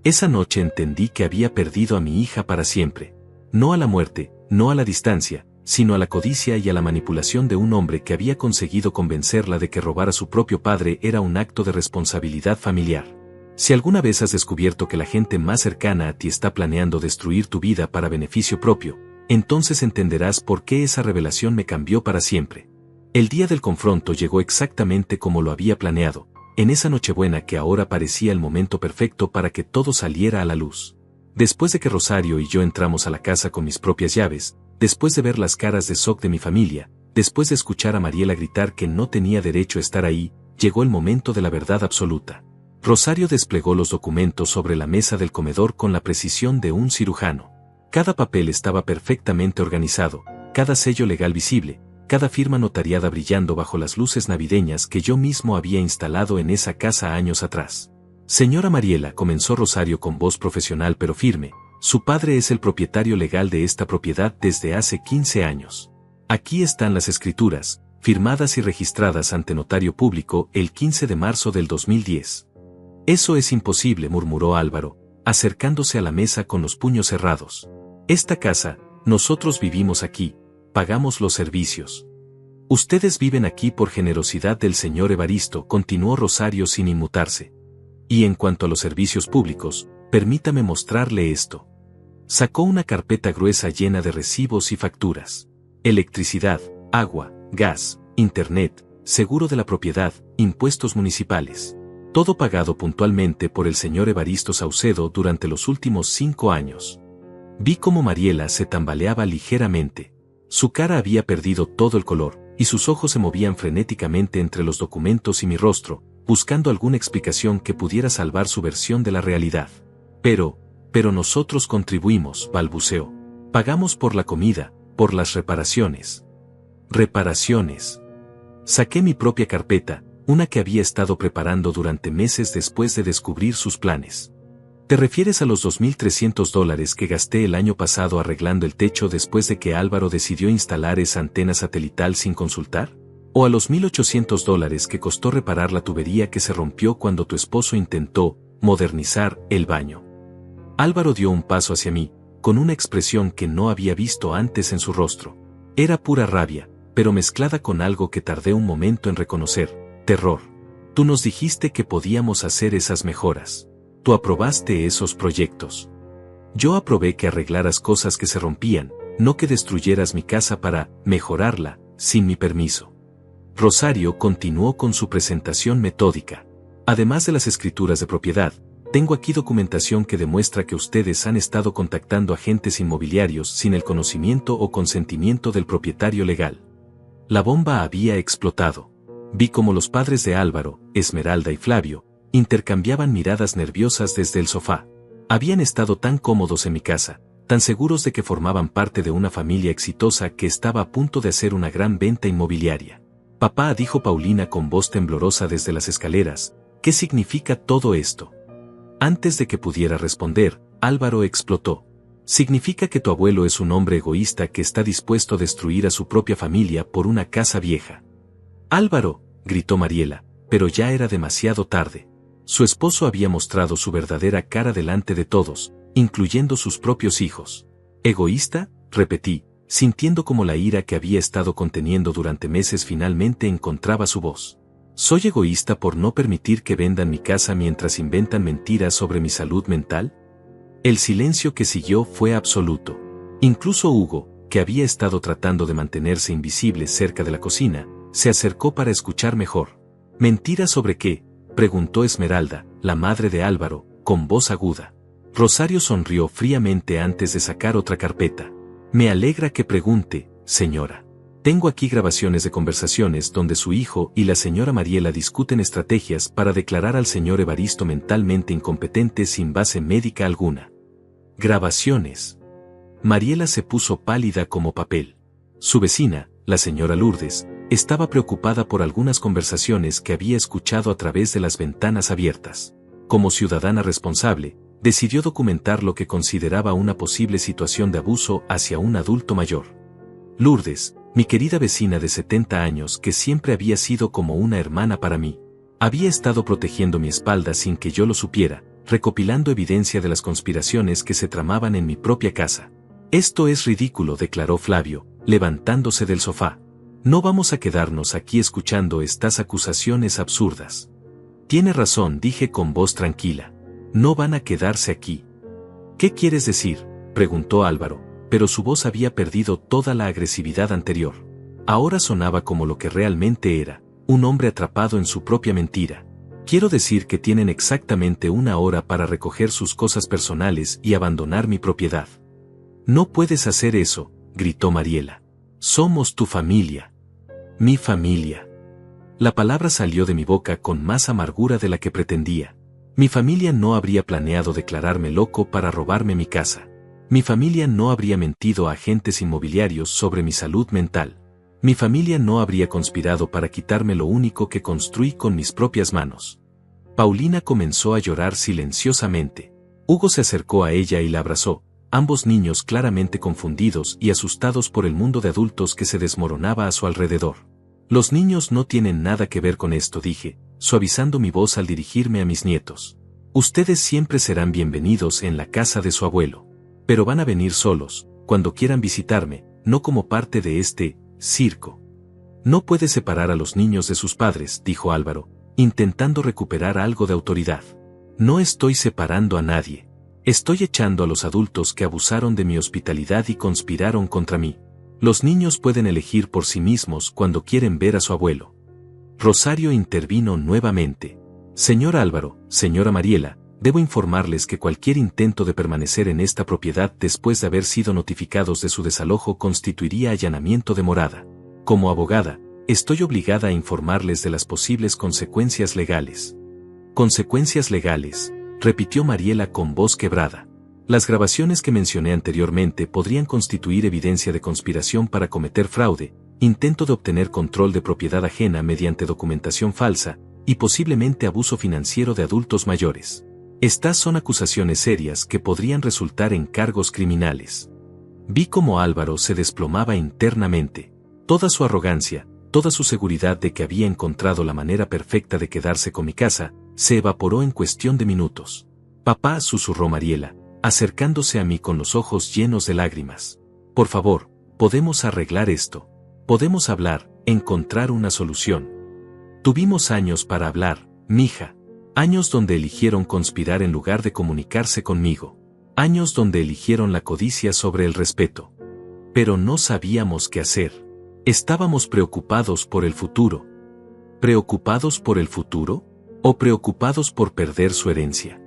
Esa noche entendí que había perdido a mi hija para siempre. No a la muerte, no a la distancia, sino a la codicia y a la manipulación de un hombre que había conseguido convencerla de que robar a su propio padre era un acto de responsabilidad familiar. Si alguna vez has descubierto que la gente más cercana a ti está planeando destruir tu vida para beneficio propio, entonces entenderás por qué esa revelación me cambió para siempre. El día del confronto llegó exactamente como lo había planeado, en esa Nochebuena que ahora parecía el momento perfecto para que todo saliera a la luz. Después de que Rosario y yo entramos a la casa con mis propias llaves, después de ver las caras de shock de mi familia, después de escuchar a Mariela gritar que no tenía derecho a estar ahí, llegó el momento de la verdad absoluta. Rosario desplegó los documentos sobre la mesa del comedor con la precisión de un cirujano. Cada papel estaba perfectamente organizado, cada sello legal visible, cada firma notariada brillando bajo las luces navideñas que yo mismo había instalado en esa casa años atrás. Señora Mariela, comenzó Rosario con voz profesional pero firme, su padre es el propietario legal de esta propiedad desde hace 15 años. Aquí están las escrituras, firmadas y registradas ante notario público el 15 de marzo del 2010. Eso es imposible, murmuró Álvaro, acercándose a la mesa con los puños cerrados. Esta casa, nosotros vivimos aquí, pagamos los servicios. Ustedes viven aquí por generosidad del señor Evaristo, continuó Rosario sin inmutarse. Y en cuanto a los servicios públicos, permítame mostrarle esto. Sacó una carpeta gruesa llena de recibos y facturas. Electricidad, agua, gas, internet, seguro de la propiedad, impuestos municipales. Todo pagado puntualmente por el señor Evaristo Saucedo durante los últimos 5 años. Vi cómo Mariela se tambaleaba ligeramente. Su cara había perdido todo el color, y sus ojos se movían frenéticamente entre los documentos y mi rostro, buscando alguna explicación que pudiera salvar su versión de la realidad. Pero nosotros contribuimos, balbuceó. Pagamos por la comida, por las reparaciones. Reparaciones. Saqué mi propia carpeta, una que había estado preparando durante meses después de descubrir sus planes. ¿Te refieres a los $2.300 que gasté el año pasado arreglando el techo después de que Álvaro decidió instalar esa antena satelital sin consultar? ¿O a los $1.800 que costó reparar la tubería que se rompió cuando tu esposo intentó modernizar el baño? Álvaro dio un paso hacia mí, con una expresión que no había visto antes en su rostro. Era pura rabia, pero mezclada con algo que tardé un momento en reconocer. Terror. Tú nos dijiste que podíamos hacer esas mejoras. Tú aprobaste esos proyectos. Yo aprobé que arreglaras cosas que se rompían, no que destruyeras mi casa para mejorarla, sin mi permiso. Rosario continuó con su presentación metódica. Además de las escrituras de propiedad, tengo aquí documentación que demuestra que ustedes han estado contactando agentes inmobiliarios sin el conocimiento o consentimiento del propietario legal. La bomba había explotado. Vi cómo los padres de Álvaro, Esmeralda y Flavio, intercambiaban miradas nerviosas desde el sofá. Habían estado tan cómodos en mi casa, tan seguros de que formaban parte de una familia exitosa que estaba a punto de hacer una gran venta inmobiliaria. Papá, dijo Paulina con voz temblorosa desde las escaleras, ¿qué significa todo esto? Antes de que pudiera responder, Álvaro explotó. Significa que tu abuelo es un hombre egoísta que está dispuesto a destruir a su propia familia por una casa vieja. Álvaro, gritó Mariela, pero ya era demasiado tarde. Su esposo había mostrado su verdadera cara delante de todos, incluyendo sus propios hijos. ¿Egoísta?, repetí, sintiendo como la ira que había estado conteniendo durante meses finalmente encontraba su voz. ¿Soy egoísta por no permitir que vendan mi casa mientras inventan mentiras sobre mi salud mental? El silencio que siguió fue absoluto. Incluso Hugo, que había estado tratando de mantenerse invisible cerca de la cocina, se acercó para escuchar mejor. ¿Mentira sobre qué?, preguntó Esmeralda, la madre de Álvaro, con voz aguda. Rosario sonrió fríamente antes de sacar otra carpeta. Me alegra que pregunte, señora. Tengo aquí grabaciones de conversaciones donde su hijo y la señora Mariela discuten estrategias para declarar al señor Evaristo mentalmente incompetente sin base médica alguna. Grabaciones. Mariela se puso pálida como papel. Su vecina, la señora Lourdes, estaba preocupada por algunas conversaciones que había escuchado a través de las ventanas abiertas. Como ciudadana responsable, decidió documentar lo que consideraba una posible situación de abuso hacia un adulto mayor. Lourdes, mi querida vecina de 70 años que siempre había sido como una hermana para mí, había estado protegiendo mi espalda sin que yo lo supiera, recopilando evidencia de las conspiraciones que se tramaban en mi propia casa. Esto es ridículo, declaró Flavio, levantándose del sofá. No vamos a quedarnos aquí escuchando estas acusaciones absurdas. Tiene razón, dije con voz tranquila. No van a quedarse aquí. ¿Qué quieres decir?, preguntó Álvaro, pero su voz había perdido toda la agresividad anterior. Ahora sonaba como lo que realmente era, un hombre atrapado en su propia mentira. Quiero decir que tienen exactamente 1 hora para recoger sus cosas personales y abandonar mi propiedad. No puedes hacer eso, gritó Mariela. Somos tu familia. Mi familia. La palabra salió de mi boca con más amargura de la que pretendía. Mi familia no habría planeado declararme loco para robarme mi casa. Mi familia no habría mentido a agentes inmobiliarios sobre mi salud mental. Mi familia no habría conspirado para quitarme lo único que construí con mis propias manos. Paulina comenzó a llorar silenciosamente. Hugo se acercó a ella y la abrazó, ambos niños claramente confundidos y asustados por el mundo de adultos que se desmoronaba a su alrededor. Los niños no tienen nada que ver con esto, dije, suavizando mi voz al dirigirme a mis nietos. Ustedes siempre serán bienvenidos en la casa de su abuelo. Pero van a venir solos, cuando quieran visitarme, no como parte de este circo. No puede separar a los niños de sus padres, dijo Álvaro, intentando recuperar algo de autoridad. No estoy separando a nadie. Estoy echando a los adultos que abusaron de mi hospitalidad y conspiraron contra mí. Los niños pueden elegir por sí mismos cuando quieren ver a su abuelo. Rosario intervino nuevamente. Señor Álvaro, señora Mariela, debo informarles que cualquier intento de permanecer en esta propiedad después de haber sido notificados de su desalojo constituiría allanamiento de morada. Como abogada, estoy obligada a informarles de las posibles consecuencias legales. Consecuencias legales, repitió Mariela con voz quebrada. Las grabaciones que mencioné anteriormente podrían constituir evidencia de conspiración para cometer fraude, intento de obtener control de propiedad ajena mediante documentación falsa, y posiblemente abuso financiero de adultos mayores. Estas son acusaciones serias que podrían resultar en cargos criminales. Vi cómo Álvaro se desplomaba internamente. Toda su arrogancia, toda su seguridad de que había encontrado la manera perfecta de quedarse con mi casa, se evaporó en cuestión de minutos. Papá, susurró Mariela, acercándose a mí con los ojos llenos de lágrimas. Por favor, podemos arreglar esto. Podemos hablar, encontrar una solución. Tuvimos años para hablar, mija. Años donde eligieron conspirar en lugar de comunicarse conmigo. Años donde eligieron la codicia sobre el respeto. Pero no sabíamos qué hacer. Estábamos preocupados por el futuro. ¿Preocupados por el futuro? ¿O preocupados por perder su herencia?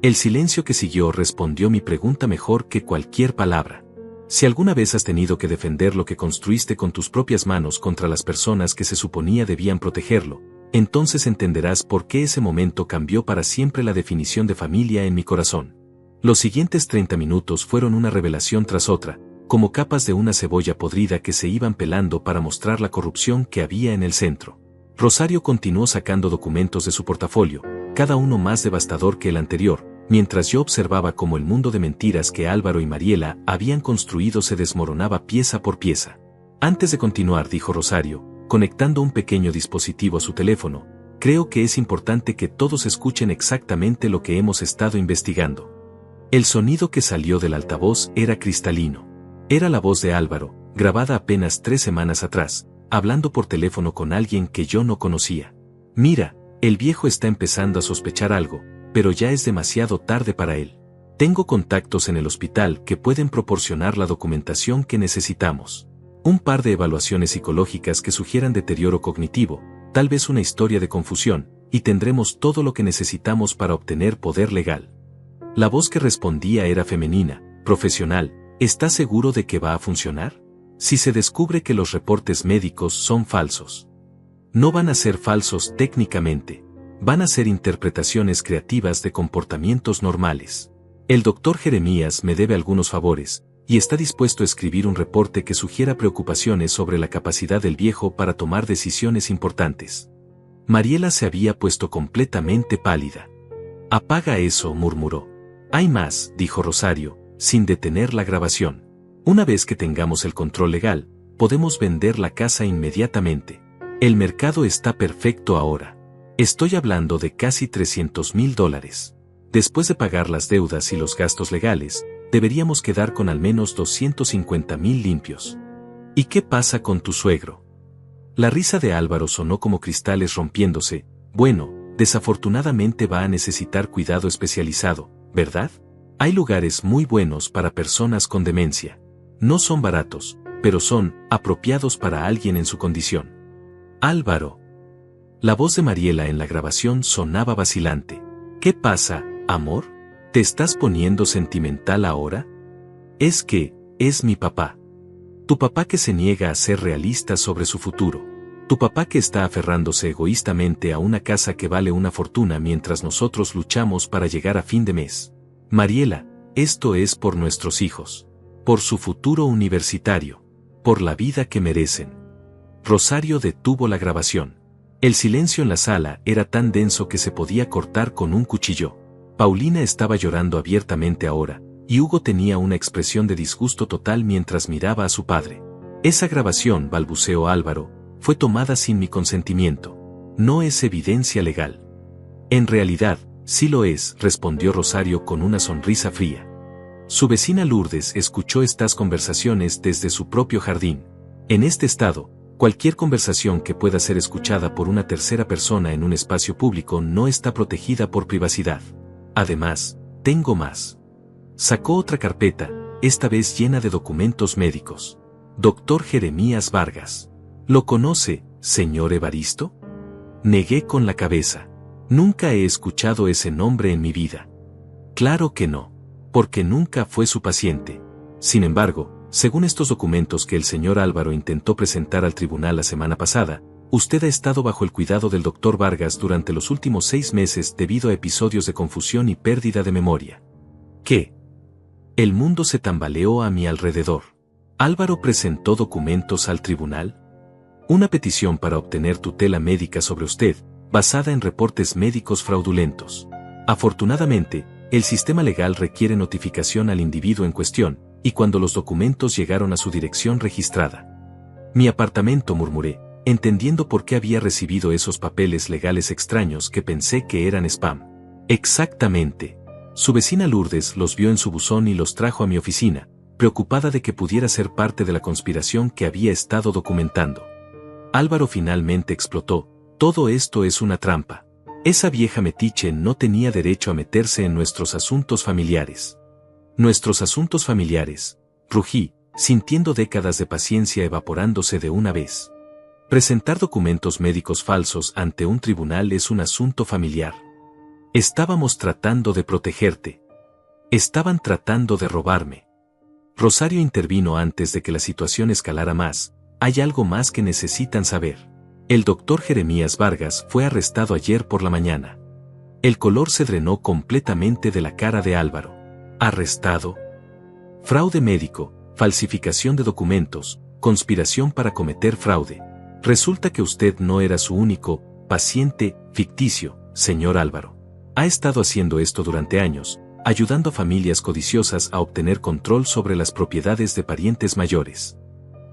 El silencio que siguió respondió mi pregunta mejor que cualquier palabra. Si alguna vez has tenido que defender lo que construiste con tus propias manos contra las personas que se suponía debían protegerlo, entonces entenderás por qué ese momento cambió para siempre la definición de familia en mi corazón. Los siguientes 30 minutos fueron una revelación tras otra, como capas de una cebolla podrida que se iban pelando para mostrar la corrupción que había en el centro. Rosario continuó sacando documentos de su portafolio, cada uno más devastador que el anterior, mientras yo observaba cómo el mundo de mentiras que Álvaro y Mariela habían construido se desmoronaba pieza por pieza. Antes de continuar, dijo Rosario, conectando un pequeño dispositivo a su teléfono, creo que es importante que todos escuchen exactamente lo que hemos estado investigando. El sonido que salió del altavoz era cristalino. Era la voz de Álvaro, grabada apenas 3 semanas atrás, hablando por teléfono con alguien que yo no conocía. Mira, el viejo está empezando a sospechar algo, pero ya es demasiado tarde para él. Tengo contactos en el hospital que pueden proporcionar la documentación que necesitamos. Un par de evaluaciones psicológicas que sugieran deterioro cognitivo, tal vez una historia de confusión, y tendremos todo lo que necesitamos para obtener poder legal. La voz que respondía era femenina, profesional. ¿Estás seguro de que va a funcionar? Si se descubre que los reportes médicos son falsos. No van a ser falsos técnicamente. Van a ser interpretaciones creativas de comportamientos normales. El doctor Jeremías me debe algunos favores, y está dispuesto a escribir un reporte que sugiera preocupaciones sobre la capacidad del viejo para tomar decisiones importantes. Mariela se había puesto completamente pálida. Apaga eso, murmuró. Hay más, dijo Rosario, sin detener la grabación. Una vez que tengamos el control legal, podemos vender la casa inmediatamente. El mercado está perfecto ahora. Estoy hablando de casi $300,000. Después de pagar las deudas y los gastos legales, deberíamos quedar con al menos 250,000 limpios. ¿Y qué pasa con tu suegro? La risa de Álvaro sonó como cristales rompiéndose. Bueno, desafortunadamente va a necesitar cuidado especializado, ¿verdad? Hay lugares muy buenos para personas con demencia. No son baratos, pero son apropiados para alguien en su condición. Álvaro. La voz de Mariela en la grabación sonaba vacilante. ¿Qué pasa, amor? ¿Te estás poniendo sentimental ahora? Es que, es mi papá. Tu papá que se niega a ser realista sobre su futuro. Tu papá que está aferrándose egoístamente a una casa que vale una fortuna mientras nosotros luchamos para llegar a fin de mes. Mariela, esto es por nuestros hijos. Por su futuro universitario. Por la vida que merecen. Rosario detuvo la grabación. El silencio en la sala era tan denso que se podía cortar con un cuchillo. Paulina estaba llorando abiertamente ahora, y Hugo tenía una expresión de disgusto total mientras miraba a su padre. Esa grabación, balbuceó Álvaro, fue tomada sin mi consentimiento. No es evidencia legal. En realidad, sí lo es, respondió Rosario con una sonrisa fría. Su vecina Lourdes escuchó estas conversaciones desde su propio jardín. En este estado, cualquier conversación que pueda ser escuchada por una tercera persona en un espacio público no está protegida por privacidad. Además, tengo más. Sacó otra carpeta, esta vez llena de documentos médicos. Doctor Jeremías Vargas. ¿Lo conoce, señor Evaristo? Negué con la cabeza. Nunca he escuchado ese nombre en mi vida. Claro que no, porque nunca fue su paciente. Sin embargo, según estos documentos que el señor Álvaro intentó presentar al tribunal la semana pasada, usted ha estado bajo el cuidado del doctor Vargas durante los últimos 6 meses debido a episodios de confusión y pérdida de memoria. ¿Qué? El mundo se tambaleó a mi alrededor. Álvaro presentó documentos al tribunal. Una petición para obtener tutela médica sobre usted, basada en reportes médicos fraudulentos. Afortunadamente, el sistema legal requiere notificación al individuo en cuestión, y cuando los documentos llegaron a su dirección registrada. Mi apartamento, murmuré, entendiendo por qué había recibido esos papeles legales extraños que pensé que eran spam. Exactamente. Su vecina Lourdes los vio en su buzón y los trajo a mi oficina, preocupada de que pudiera ser parte de la conspiración que había estado documentando. Álvaro finalmente explotó. Todo esto es una trampa. Esa vieja metiche no tenía derecho a meterse en nuestros asuntos familiares. Nuestros asuntos familiares, rugí, sintiendo décadas de paciencia evaporándose de una vez. Presentar documentos médicos falsos ante un tribunal es un asunto familiar. Estábamos tratando de protegerte. Estaban tratando de robarme. Rosario intervino antes de que la situación escalara más. Hay algo más que necesitan saber. El doctor Jeremías Vargas fue arrestado ayer por la mañana. El color se drenó completamente de la cara de Álvaro. ¿Arrestado? Fraude médico, falsificación de documentos, conspiración para cometer fraude. Resulta que usted no era su único paciente ficticio, señor Álvaro. Ha estado haciendo esto durante años, ayudando a familias codiciosas a obtener control sobre las propiedades de parientes mayores.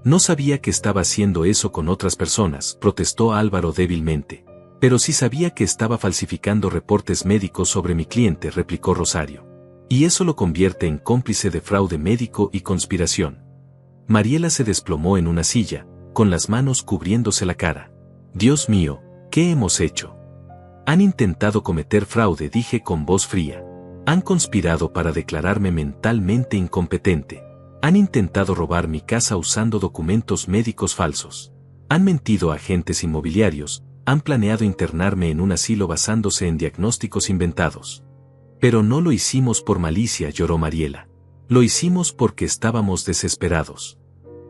No sabía que estaba haciendo eso con otras personas, protestó Álvaro débilmente. Pero sí sabía que estaba falsificando reportes médicos sobre mi cliente, replicó Rosario. Y eso lo convierte en cómplice de fraude médico y conspiración. Mariela se desplomó en una silla, con las manos cubriéndose la cara. Dios mío, ¿qué hemos hecho? Han intentado cometer fraude, dije con voz fría. Han conspirado para declararme mentalmente incompetente. Han intentado robar mi casa usando documentos médicos falsos. Han mentido a agentes inmobiliarios, han planeado internarme en un asilo basándose en diagnósticos inventados. Pero no lo hicimos por malicia, lloró Mariela. Lo hicimos porque estábamos desesperados.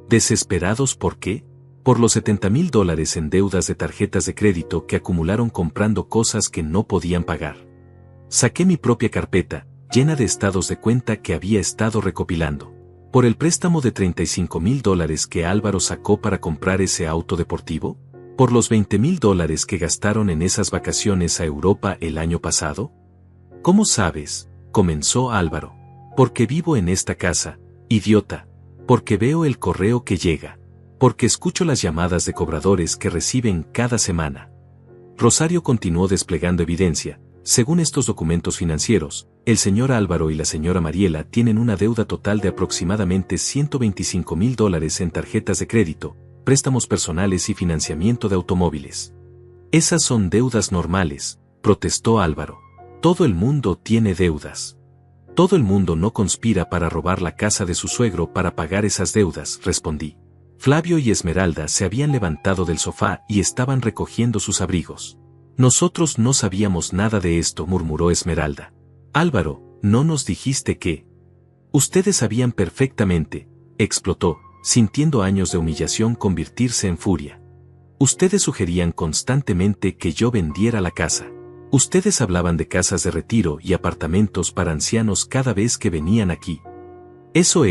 ¿Desesperados por qué? Por los $70,000 en deudas de tarjetas de crédito que acumularon comprando cosas que no podían pagar. Saqué mi propia carpeta, llena de estados de cuenta que había estado recopilando. ¿Por el préstamo de $35,000 que Álvaro sacó para comprar ese auto deportivo? ¿Por los $20,000 que gastaron en esas vacaciones a Europa el año pasado? ¿Cómo sabes? Comenzó Álvaro. Porque vivo en esta casa, idiota. Porque veo el correo que llega. Porque escucho las llamadas de cobradores que reciben cada semana. Rosario continuó desplegando evidencia. Según estos documentos financieros, el señor Álvaro y la señora Mariela tienen una deuda total de aproximadamente $125,000 en tarjetas de crédito, préstamos personales y financiamiento de automóviles. Esas son deudas normales, protestó Álvaro. Todo el mundo tiene deudas. Todo el mundo no conspira para robar la casa de su suegro para pagar esas deudas, respondí. Flavio y Esmeralda se habían levantado del sofá y estaban recogiendo sus abrigos. Nosotros no sabíamos nada de esto, murmuró Esmeralda. Álvaro, ¿no nos dijiste que? Ustedes sabían perfectamente, explotó, sintiendo años de humillación convertirse en furia. Ustedes sugerían constantemente que yo vendiera la casa. Ustedes hablaban de casas de retiro y apartamentos para ancianos cada vez que venían aquí. Eso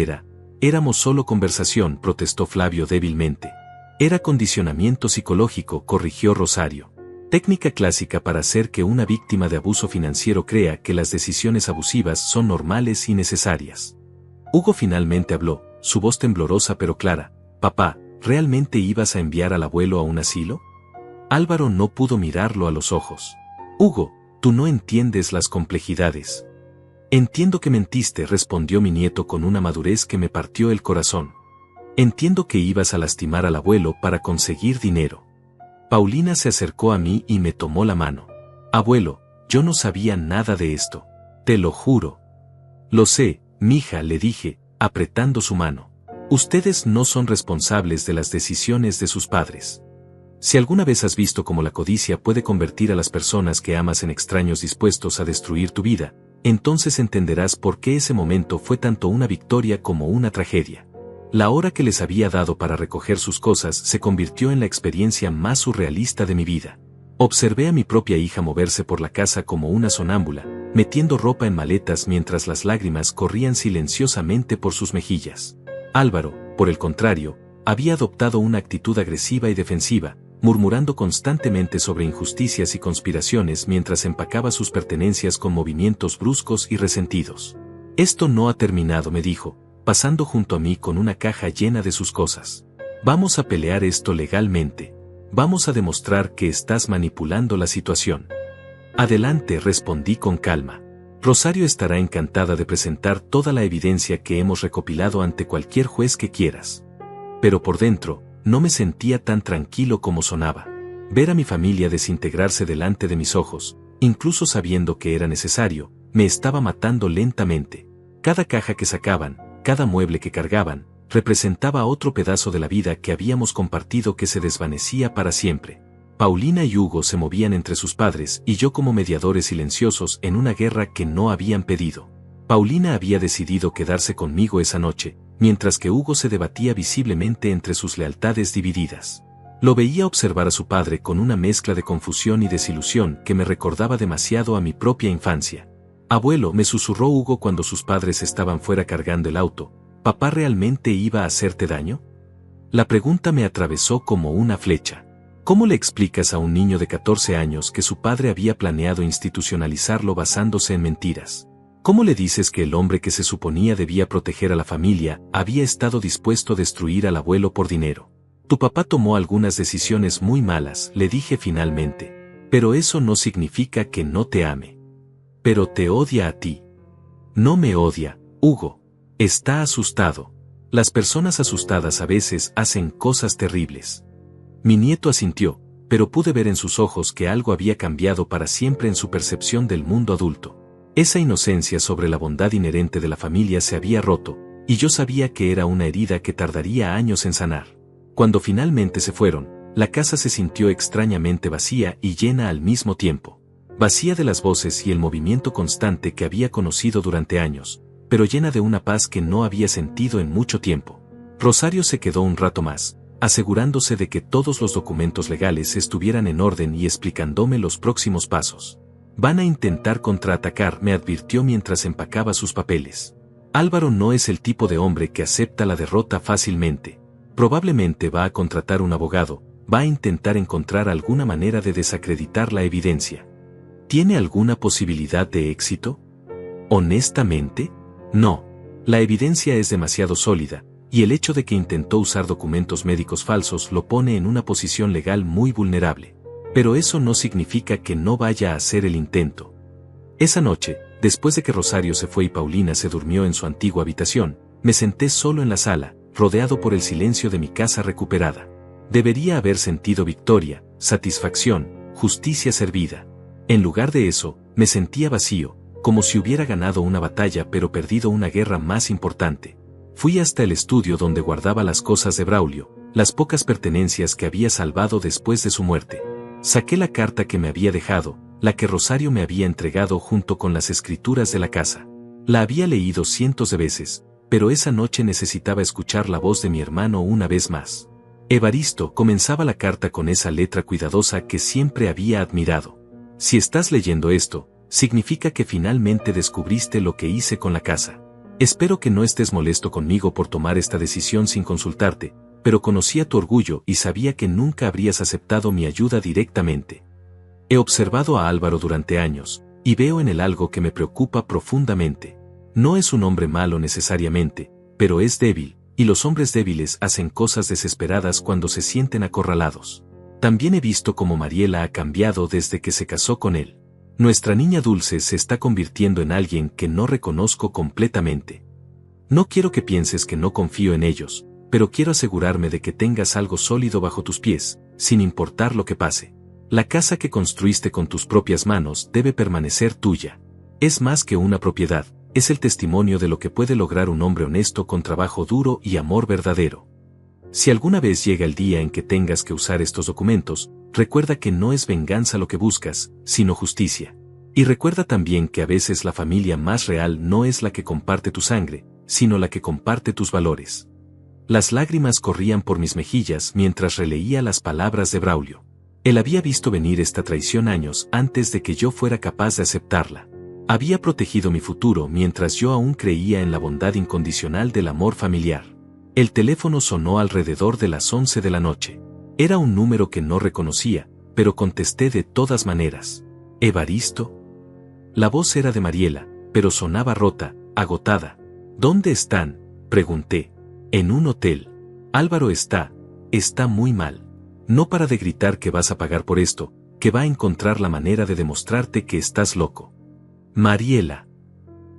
éramos solo conversación, protestó Flavio débilmente. Era condicionamiento psicológico, corrigió Rosario. Técnica clásica para hacer que una víctima de abuso financiero crea que las decisiones abusivas son normales y necesarias. Hugo finalmente habló, su voz temblorosa pero clara. Papá, ¿realmente ibas a enviar al abuelo a un asilo? Álvaro no pudo mirarlo a los ojos. Hugo, tú no entiendes las complejidades. Entiendo que mentiste, respondió mi nieto con una madurez que me partió el corazón. Entiendo que ibas a lastimar al abuelo para conseguir dinero. Paulina se acercó a mí y me tomó la mano. Abuelo, yo no sabía nada de esto. Te lo juro. Lo sé, mija, le dije, apretando su mano. Ustedes no son responsables de las decisiones de sus padres. Si alguna vez has visto cómo la codicia puede convertir a las personas que amas en extraños dispuestos a destruir tu vida, entonces entenderás por qué ese momento fue tanto una victoria como una tragedia. La hora que les había dado para recoger sus cosas se convirtió en la experiencia más surrealista de mi vida. Observé a mi propia hija moverse por la casa como una sonámbula, metiendo ropa en maletas mientras las lágrimas corrían silenciosamente por sus mejillas. Álvaro, por el contrario, había adoptado una actitud agresiva y defensiva, murmurando constantemente sobre injusticias y conspiraciones mientras empacaba sus pertenencias con movimientos bruscos y resentidos. Esto no ha terminado, me dijo, pasando junto a mí con una caja llena de sus cosas. Vamos a pelear esto legalmente. Vamos a demostrar que estás manipulando la situación. Adelante, respondí con calma. Rosario estará encantada de presentar toda la evidencia que hemos recopilado ante cualquier juez que quieras. Pero por dentro, no me sentía tan tranquilo como sonaba. Ver a mi familia desintegrarse delante de mis ojos, incluso sabiendo que era necesario, me estaba matando lentamente. Cada caja que sacaban, cada mueble que cargaban, representaba otro pedazo de la vida que habíamos compartido que se desvanecía para siempre. Paulina y Hugo se movían entre sus padres y yo como mediadores silenciosos en una guerra que no habían pedido. Paulina había decidido quedarse conmigo esa noche, mientras que Hugo se debatía visiblemente entre sus lealtades divididas. Lo veía observar a su padre con una mezcla de confusión y desilusión que me recordaba demasiado a mi propia infancia. Abuelo, me susurró Hugo cuando sus padres estaban fuera cargando el auto, ¿papá realmente iba a hacerte daño? La pregunta me atravesó como una flecha. ¿Cómo le explicas a un niño de 14 años que su padre había planeado institucionalizarlo basándose en mentiras? ¿Cómo le dices que el hombre que se suponía debía proteger a la familia había estado dispuesto a destruir al abuelo por dinero? Tu papá tomó algunas decisiones muy malas, le dije finalmente. Pero eso no significa que no te ame. Pero te odia a ti. No me odia, Hugo. Está asustado. Las personas asustadas a veces hacen cosas terribles. Mi nieto asintió, pero pude ver en sus ojos que algo había cambiado para siempre en su percepción del mundo adulto. Esa inocencia sobre la bondad inherente de la familia se había roto, y yo sabía que era una herida que tardaría años en sanar. Cuando finalmente se fueron, la casa se sintió extrañamente vacía y llena al mismo tiempo. Vacía de las voces y el movimiento constante que había conocido durante años, pero llena de una paz que no había sentido en mucho tiempo. Rosario se quedó un rato más, asegurándose de que todos los documentos legales estuvieran en orden y explicándome los próximos pasos. Van a intentar contraatacar, me advirtió mientras empacaba sus papeles. Álvaro no es el tipo de hombre que acepta la derrota fácilmente. Probablemente va a contratar un abogado, va a intentar encontrar alguna manera de desacreditar la evidencia. ¿Tiene alguna posibilidad de éxito? Honestamente, no. La evidencia es demasiado sólida, y el hecho de que intentó usar documentos médicos falsos lo pone en una posición legal muy vulnerable. Pero eso no significa que no vaya a hacer el intento. Esa noche, después de que Rosario se fue y Paulina se durmió en su antigua habitación, me senté solo en la sala, rodeado por el silencio de mi casa recuperada. Debería haber sentido victoria, satisfacción, justicia servida. En lugar de eso, me sentía vacío, como si hubiera ganado una batalla pero perdido una guerra más importante. Fui hasta el estudio donde guardaba las cosas de Braulio, las pocas pertenencias que había salvado después de su muerte. Saqué la carta que me había dejado, la que Rosario me había entregado junto con las escrituras de la casa. La había leído cientos de veces, pero esa noche necesitaba escuchar la voz de mi hermano una vez más. Evaristo, comenzaba la carta con esa letra cuidadosa que siempre había admirado. Si estás leyendo esto, significa que finalmente descubriste lo que hice con la casa. Espero que no estés molesto conmigo por tomar esta decisión sin consultarte, pero conocía tu orgullo y sabía que nunca habrías aceptado mi ayuda directamente. He observado a Álvaro durante años, y veo en él algo que me preocupa profundamente. No es un hombre malo necesariamente, pero es débil, y los hombres débiles hacen cosas desesperadas cuando se sienten acorralados. También he visto cómo Mariela ha cambiado desde que se casó con él. Nuestra niña Dulce se está convirtiendo en alguien que no reconozco completamente. No quiero que pienses que no confío en ellos, pero quiero asegurarme de que tengas algo sólido bajo tus pies, sin importar lo que pase. La casa que construiste con tus propias manos debe permanecer tuya. Es más que una propiedad, es el testimonio de lo que puede lograr un hombre honesto con trabajo duro y amor verdadero. Si alguna vez llega el día en que tengas que usar estos documentos, recuerda que no es venganza lo que buscas, sino justicia. Y recuerda también que a veces la familia más real no es la que comparte tu sangre, sino la que comparte tus valores. Las lágrimas corrían por mis mejillas mientras releía las palabras de Braulio. Él había visto venir esta traición años antes de que yo fuera capaz de aceptarla. Había protegido mi futuro mientras yo aún creía en la bondad incondicional del amor familiar. El teléfono sonó alrededor de las 11 de la noche. Era un número que no reconocía, pero contesté de todas maneras. ¿Evaristo? La voz era de Mariela, pero sonaba rota, agotada. ¿Dónde están?, pregunté. En un hotel. Álvaro está muy mal. No para de gritar que vas a pagar por esto, que va a encontrar la manera de demostrarte que estás loco. Mariela.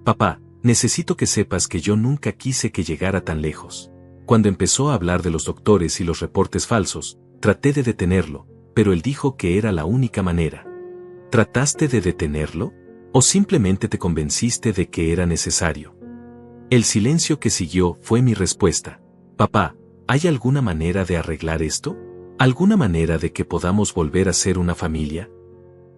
Papá, necesito que sepas que yo nunca quise que llegara tan lejos. Cuando empezó a hablar de los doctores y los reportes falsos, traté de detenerlo, pero él dijo que era la única manera. ¿Trataste de detenerlo? ¿O simplemente te convenciste de que era necesario? El silencio que siguió fue mi respuesta. Papá, ¿hay alguna manera de arreglar esto? ¿Alguna manera de que podamos volver a ser una familia?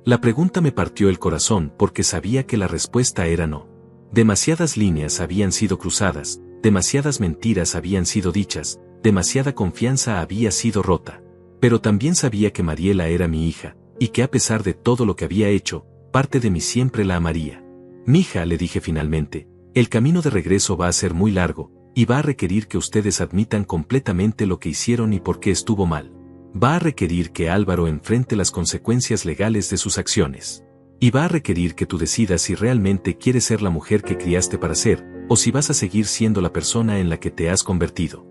La pregunta me partió el corazón porque sabía que la respuesta era no. Demasiadas líneas habían sido cruzadas, demasiadas mentiras habían sido dichas, demasiada confianza había sido rota. Pero también sabía que Mariela era mi hija, y que a pesar de todo lo que había hecho, parte de mí siempre la amaría. Mija, le dije finalmente, el camino de regreso va a ser muy largo, y va a requerir que ustedes admitan completamente lo que hicieron y por qué estuvo mal. Va a requerir que Álvaro enfrente las consecuencias legales de sus acciones. Y va a requerir que tú decidas si realmente quieres ser la mujer que criaste para ser, o si vas a seguir siendo la persona en la que te has convertido.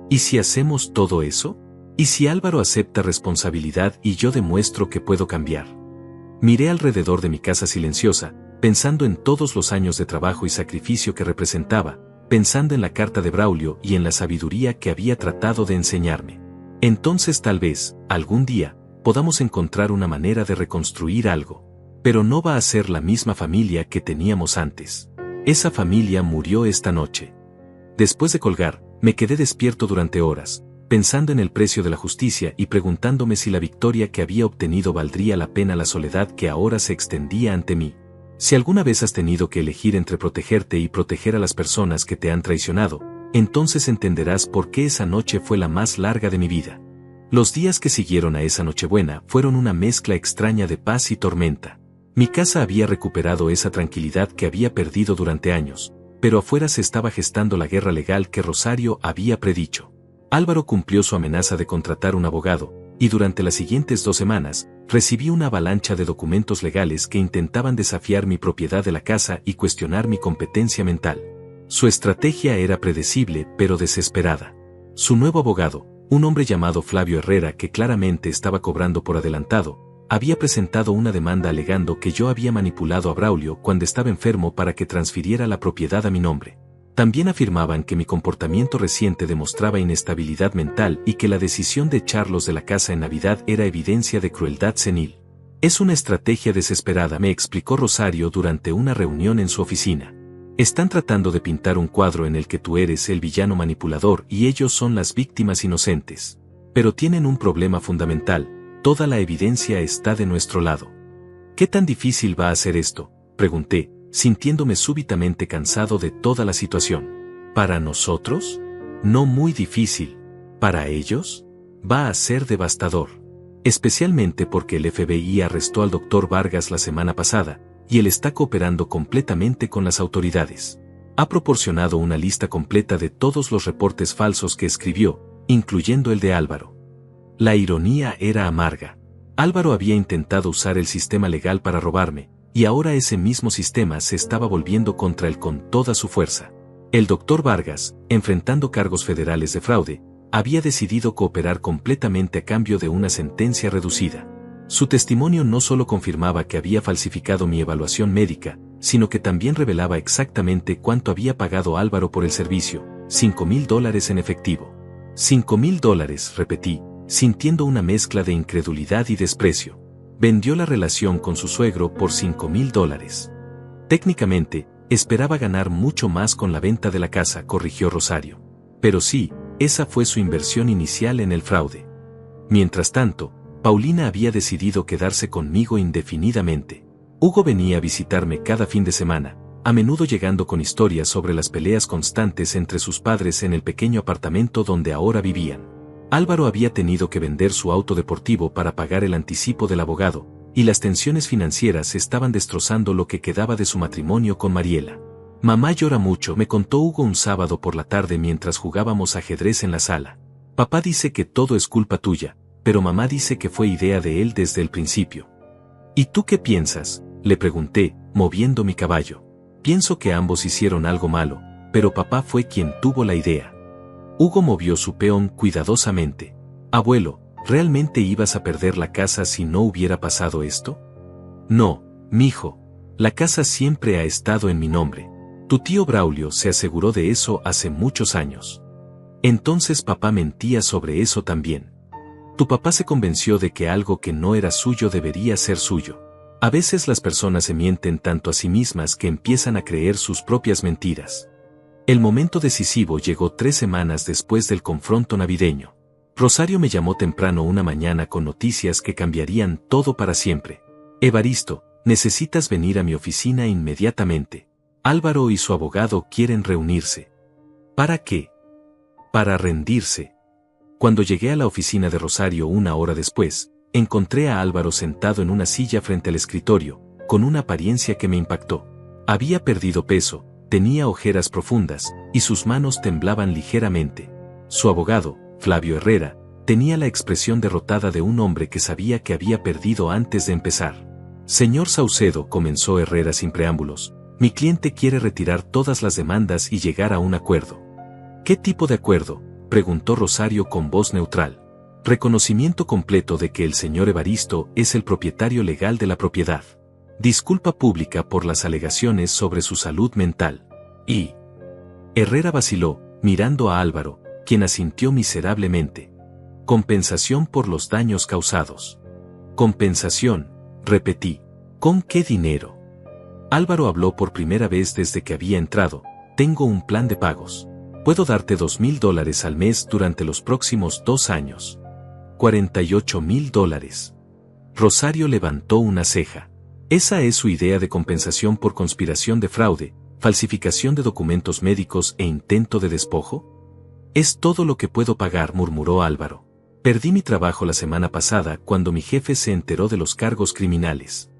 ¿Y si hacemos todo eso? ¿Y si Álvaro acepta responsabilidad y yo demuestro que puedo cambiar? Miré alrededor de mi casa silenciosa, pensando en todos los años de trabajo y sacrificio que representaba, pensando en la carta de Braulio y en la sabiduría que había tratado de enseñarme. Entonces tal vez, algún día, podamos encontrar una manera de reconstruir algo. Pero no va a ser la misma familia que teníamos antes. Esa familia murió esta noche. Después de colgar, me quedé despierto durante horas, pensando en el precio de la justicia y preguntándome si la victoria que había obtenido valdría la pena la soledad que ahora se extendía ante mí. Si alguna vez has tenido que elegir entre protegerte y proteger a las personas que te han traicionado, entonces entenderás por qué esa noche fue la más larga de mi vida. Los días que siguieron a esa Nochebuena fueron una mezcla extraña de paz y tormenta. Mi casa había recuperado esa tranquilidad que había perdido durante años, pero afuera se estaba gestando la guerra legal que Rosario había predicho. Álvaro cumplió su amenaza de contratar un abogado, y durante las siguientes 2 semanas, recibí una avalancha de documentos legales que intentaban desafiar mi propiedad de la casa y cuestionar mi competencia mental. Su estrategia era predecible pero desesperada. Su nuevo abogado, un hombre llamado Flavio Herrera que claramente estaba cobrando por adelantado, había presentado una demanda alegando que yo había manipulado a Braulio cuando estaba enfermo para que transfiriera la propiedad a mi nombre. También afirmaban que mi comportamiento reciente demostraba inestabilidad mental y que la decisión de echarlos de la casa en Navidad era evidencia de crueldad senil. Es una estrategia desesperada, me explicó Rosario durante una reunión en su oficina. Están tratando de pintar un cuadro en el que tú eres el villano manipulador y ellos son las víctimas inocentes. Pero tienen un problema fundamental, toda la evidencia está de nuestro lado. ¿Qué tan difícil va a ser esto?, pregunté, sintiéndome súbitamente cansado de toda la situación. ¿Para nosotros? No muy difícil. ¿Para ellos? Va a ser devastador. Especialmente porque el FBI arrestó al Dr. Vargas la semana pasada, y él está cooperando completamente con las autoridades. Ha proporcionado una lista completa de todos los reportes falsos que escribió, incluyendo el de Álvaro. La ironía era amarga. Álvaro había intentado usar el sistema legal para robarme, y ahora ese mismo sistema se estaba volviendo contra él con toda su fuerza. El doctor Vargas, enfrentando cargos federales de fraude, había decidido cooperar completamente a cambio de una sentencia reducida. Su testimonio no solo confirmaba que había falsificado mi evaluación médica, sino que también revelaba exactamente cuánto había pagado Álvaro por el servicio, $5,000 en efectivo. $5,000, repetí, sintiendo una mezcla de incredulidad y desprecio. Vendió la relación con su suegro por $5,000. Técnicamente, esperaba ganar mucho más con la venta de la casa, corrigió Rosario. Pero sí, esa fue su inversión inicial en el fraude. Mientras tanto, Paulina había decidido quedarse conmigo indefinidamente. Hugo venía a visitarme cada fin de semana, a menudo llegando con historias sobre las peleas constantes entre sus padres en el pequeño apartamento donde ahora vivían. Álvaro había tenido que vender su auto deportivo para pagar el anticipo del abogado, y las tensiones financieras estaban destrozando lo que quedaba de su matrimonio con Mariela. Mamá llora mucho, me contó Hugo un sábado por la tarde mientras jugábamos ajedrez en la sala. Papá dice que todo es culpa tuya, pero mamá dice que fue idea de él desde el principio. ¿Y tú qué piensas?, le pregunté, moviendo mi caballo. Pienso que ambos hicieron algo malo, pero papá fue quien tuvo la idea. Hugo movió su peón cuidadosamente. Abuelo, ¿realmente ibas a perder la casa si no hubiera pasado esto? No, mijo. La casa siempre ha estado en mi nombre. Tu tío Braulio se aseguró de eso hace muchos años. Entonces papá mentía sobre eso también. Tu papá se convenció de que algo que no era suyo debería ser suyo. A veces las personas se mienten tanto a sí mismas que empiezan a creer sus propias mentiras. El momento decisivo llegó 3 semanas después del confronto navideño. Rosario me llamó temprano una mañana con noticias que cambiarían todo para siempre. Evaristo, necesitas venir a mi oficina inmediatamente. Álvaro y su abogado quieren reunirse. ¿Para qué? Para rendirse. Cuando llegué a la oficina de Rosario 1 hora después, encontré a Álvaro sentado en una silla frente al escritorio, con una apariencia que me impactó. Había perdido peso, tenía ojeras profundas, y sus manos temblaban ligeramente. Su abogado, Flavio Herrera, tenía la expresión derrotada de un hombre que sabía que había perdido antes de empezar. Señor Saucedo, comenzó Herrera sin preámbulos, mi cliente quiere retirar todas las demandas y llegar a un acuerdo. ¿Qué tipo de acuerdo?, preguntó Rosario con voz neutral. Reconocimiento completo de que el señor Evaristo es el propietario legal de la propiedad. Disculpa pública por las alegaciones sobre su salud mental. Y Herrera vaciló, mirando a Álvaro, quien asintió miserablemente. Compensación por los daños causados. Compensación, repetí. ¿Con qué dinero? Álvaro habló por primera vez desde que había entrado. Tengo un plan de pagos. Puedo darte $2,000 al mes durante los próximos 2 años. $48,000. Rosario levantó una ceja. ¿Esa es su idea de compensación por conspiración de fraude, falsificación de documentos médicos e intento de despojo? Es todo lo que puedo pagar, murmuró Álvaro. Perdí mi trabajo la semana pasada cuando mi jefe se enteró de los cargos criminales.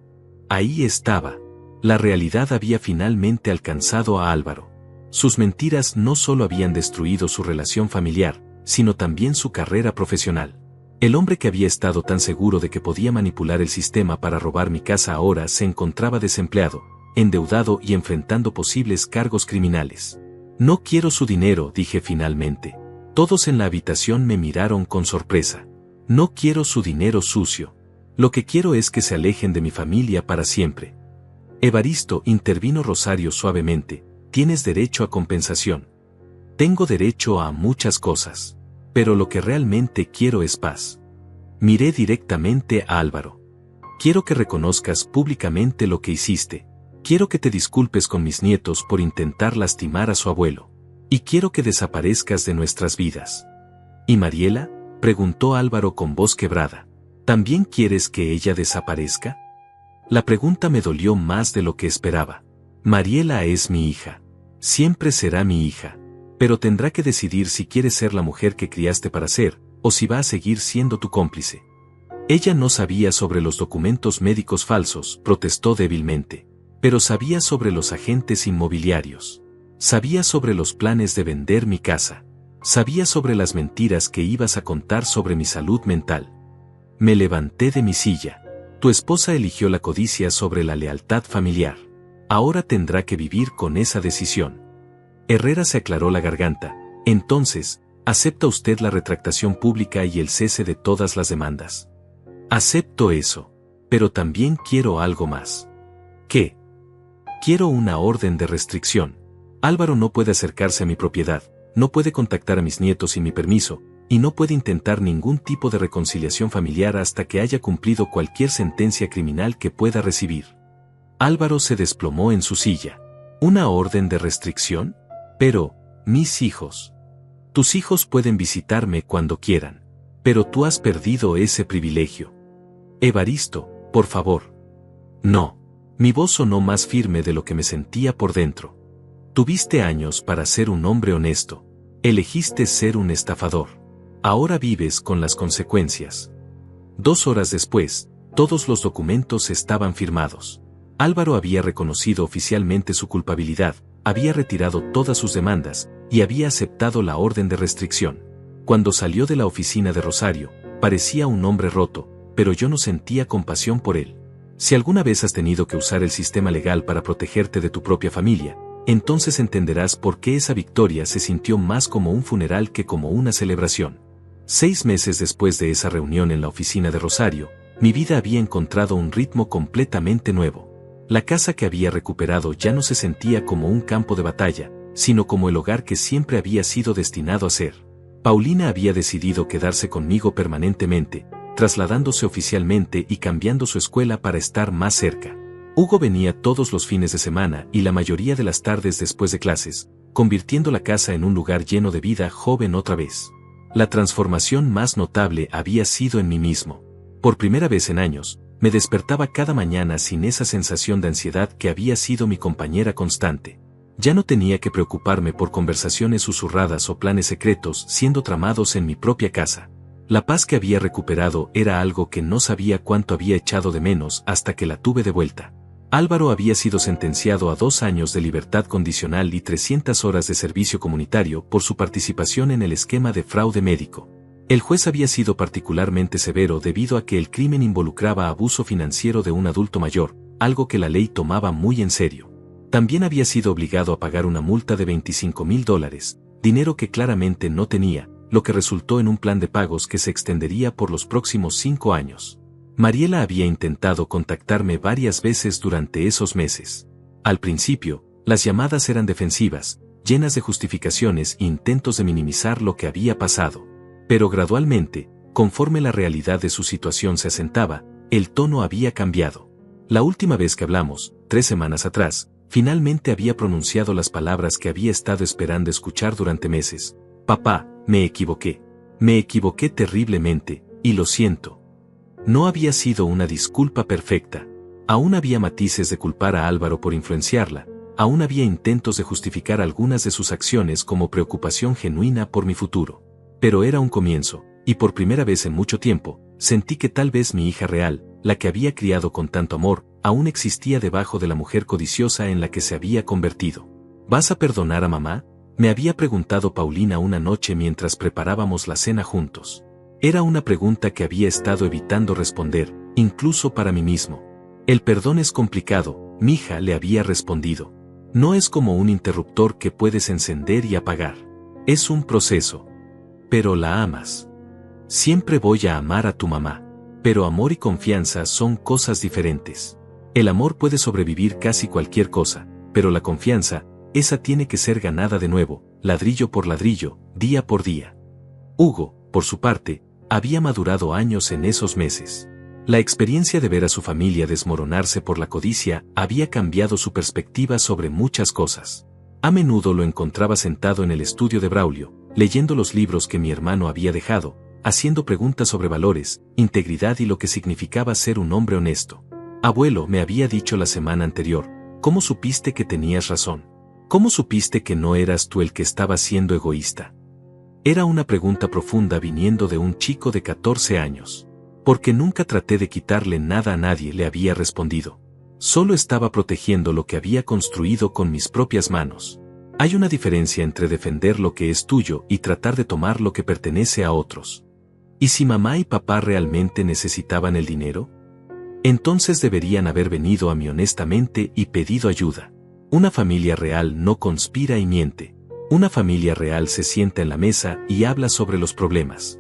Ahí estaba. La realidad había finalmente alcanzado a Álvaro. Sus mentiras no solo habían destruido su relación familiar, sino también su carrera profesional. El hombre que había estado tan seguro de que podía manipular el sistema para robar mi casa ahora se encontraba desempleado, endeudado y enfrentando posibles cargos criminales. No quiero su dinero, dije finalmente. Todos en la habitación me miraron con sorpresa. No quiero su dinero sucio. Lo que quiero es que se alejen de mi familia para siempre. Evaristo, intervino Rosario suavemente, tienes derecho a compensación. Tengo derecho a muchas cosas. Pero lo que realmente quiero es paz. Miré directamente a Álvaro. Quiero que reconozcas públicamente lo que hiciste. Quiero que te disculpes con mis nietos por intentar lastimar a su abuelo. Y quiero que desaparezcas de nuestras vidas. ¿Y Mariela?, preguntó Álvaro con voz quebrada. ¿También quieres que ella desaparezca? La pregunta me dolió más de lo que esperaba. Mariela es mi hija. Siempre será mi hija. Pero tendrá que decidir si quiere ser la mujer que criaste para ser, o si va a seguir siendo tu cómplice. Ella no sabía sobre los documentos médicos falsos, protestó débilmente. Pero sabía sobre los agentes inmobiliarios. Sabía sobre los planes de vender mi casa. Sabía sobre las mentiras que ibas a contar sobre mi salud mental. Me levanté de mi silla. Tu esposa eligió la codicia sobre la lealtad familiar. Ahora tendrá que vivir con esa decisión. Herrera se aclaró la garganta. Entonces, ¿acepta usted la retractación pública y el cese de todas las demandas? Acepto eso. Pero también quiero algo más. ¿Qué? Quiero una orden de restricción. Álvaro no puede acercarse a mi propiedad, no puede contactar a mis nietos sin mi permiso, y no puede intentar ningún tipo de reconciliación familiar hasta que haya cumplido cualquier sentencia criminal que pueda recibir. Álvaro se desplomó en su silla. ¿Una orden de restricción? Pero, mis hijos. Tus hijos pueden visitarme cuando quieran. Pero tú has perdido ese privilegio. Evaristo, por favor. No. Mi voz sonó más firme de lo que me sentía por dentro. Tuviste años para ser un hombre honesto. Elegiste ser un estafador. Ahora vives con las consecuencias. 2 horas después, todos los documentos estaban firmados. Álvaro había reconocido oficialmente su culpabilidad, había retirado todas sus demandas, y había aceptado la orden de restricción. Cuando salió de la oficina de Rosario, parecía un hombre roto, pero yo no sentía compasión por él. Si alguna vez has tenido que usar el sistema legal para protegerte de tu propia familia, entonces entenderás por qué esa victoria se sintió más como un funeral que como una celebración. 6 meses después de esa reunión en la oficina de Rosario, mi vida había encontrado un ritmo completamente nuevo. La casa que había recuperado ya no se sentía como un campo de batalla, sino como el hogar que siempre había sido destinado a ser. Paulina había decidido quedarse conmigo permanentemente, trasladándose oficialmente y cambiando su escuela para estar más cerca. Hugo venía todos los fines de semana y la mayoría de las tardes después de clases, convirtiendo la casa en un lugar lleno de vida joven otra vez. La transformación más notable había sido en mí mismo. Por primera vez en años, me despertaba cada mañana sin esa sensación de ansiedad que había sido mi compañera constante. Ya no tenía que preocuparme por conversaciones susurradas o planes secretos siendo tramados en mi propia casa. La paz que había recuperado era algo que no sabía cuánto había echado de menos hasta que la tuve de vuelta. Álvaro había sido sentenciado a 2 años de libertad condicional y 300 horas de servicio comunitario por su participación en el esquema de fraude médico. El juez había sido particularmente severo debido a que el crimen involucraba abuso financiero de un adulto mayor, algo que la ley tomaba muy en serio. También había sido obligado a pagar una multa de $25,000, dinero que claramente no tenía, lo que resultó en un plan de pagos que se extendería por los próximos 5 años. Mariela había intentado contactarme varias veces durante esos meses. Al principio, las llamadas eran defensivas, llenas de justificaciones e intentos de minimizar lo que había pasado. Pero gradualmente, conforme la realidad de su situación se asentaba, el tono había cambiado. La última vez que hablamos, 3 semanas atrás, finalmente había pronunciado las palabras que había estado esperando escuchar durante meses. Papá, me equivoqué. Me equivoqué terriblemente, y lo siento. No había sido una disculpa perfecta. Aún había matices de culpar a Álvaro por influenciarla, aún había intentos de justificar algunas de sus acciones como preocupación genuina por mi futuro. Pero era un comienzo, y por primera vez en mucho tiempo, sentí que tal vez mi hija real, la que había criado con tanto amor, aún existía debajo de la mujer codiciosa en la que se había convertido. ¿Vas a perdonar a mamá?, me había preguntado Paulina una noche mientras preparábamos la cena juntos. Era una pregunta que había estado evitando responder, incluso para mí mismo. El perdón es complicado, mija, le había respondido. No es como un interruptor que puedes encender y apagar. Es un proceso. Pero la amas. Siempre voy a amar a tu mamá. Pero amor y confianza son cosas diferentes. El amor puede sobrevivir casi cualquier cosa, pero la confianza, esa tiene que ser ganada de nuevo, ladrillo por ladrillo, día por día. Hugo, por su parte, había madurado años en esos meses. La experiencia de ver a su familia desmoronarse por la codicia había cambiado su perspectiva sobre muchas cosas. A menudo lo encontraba sentado en el estudio de Braulio, leyendo los libros que mi hermano había dejado, haciendo preguntas sobre valores, integridad y lo que significaba ser un hombre honesto. Abuelo, me había dicho la semana anterior, ¿cómo supiste que tenías razón? ¿Cómo supiste que no eras tú el que estaba siendo egoísta? Era una pregunta profunda viniendo de un chico de 14 años. Porque nunca traté de quitarle nada a nadie, le había respondido. Solo estaba protegiendo lo que había construido con mis propias manos. Hay una diferencia entre defender lo que es tuyo y tratar de tomar lo que pertenece a otros. ¿Y si mamá y papá realmente necesitaban el dinero? Entonces deberían haber venido a mí honestamente y pedido ayuda. Una familia real no conspira y miente. Una familia real se sienta en la mesa y habla sobre los problemas.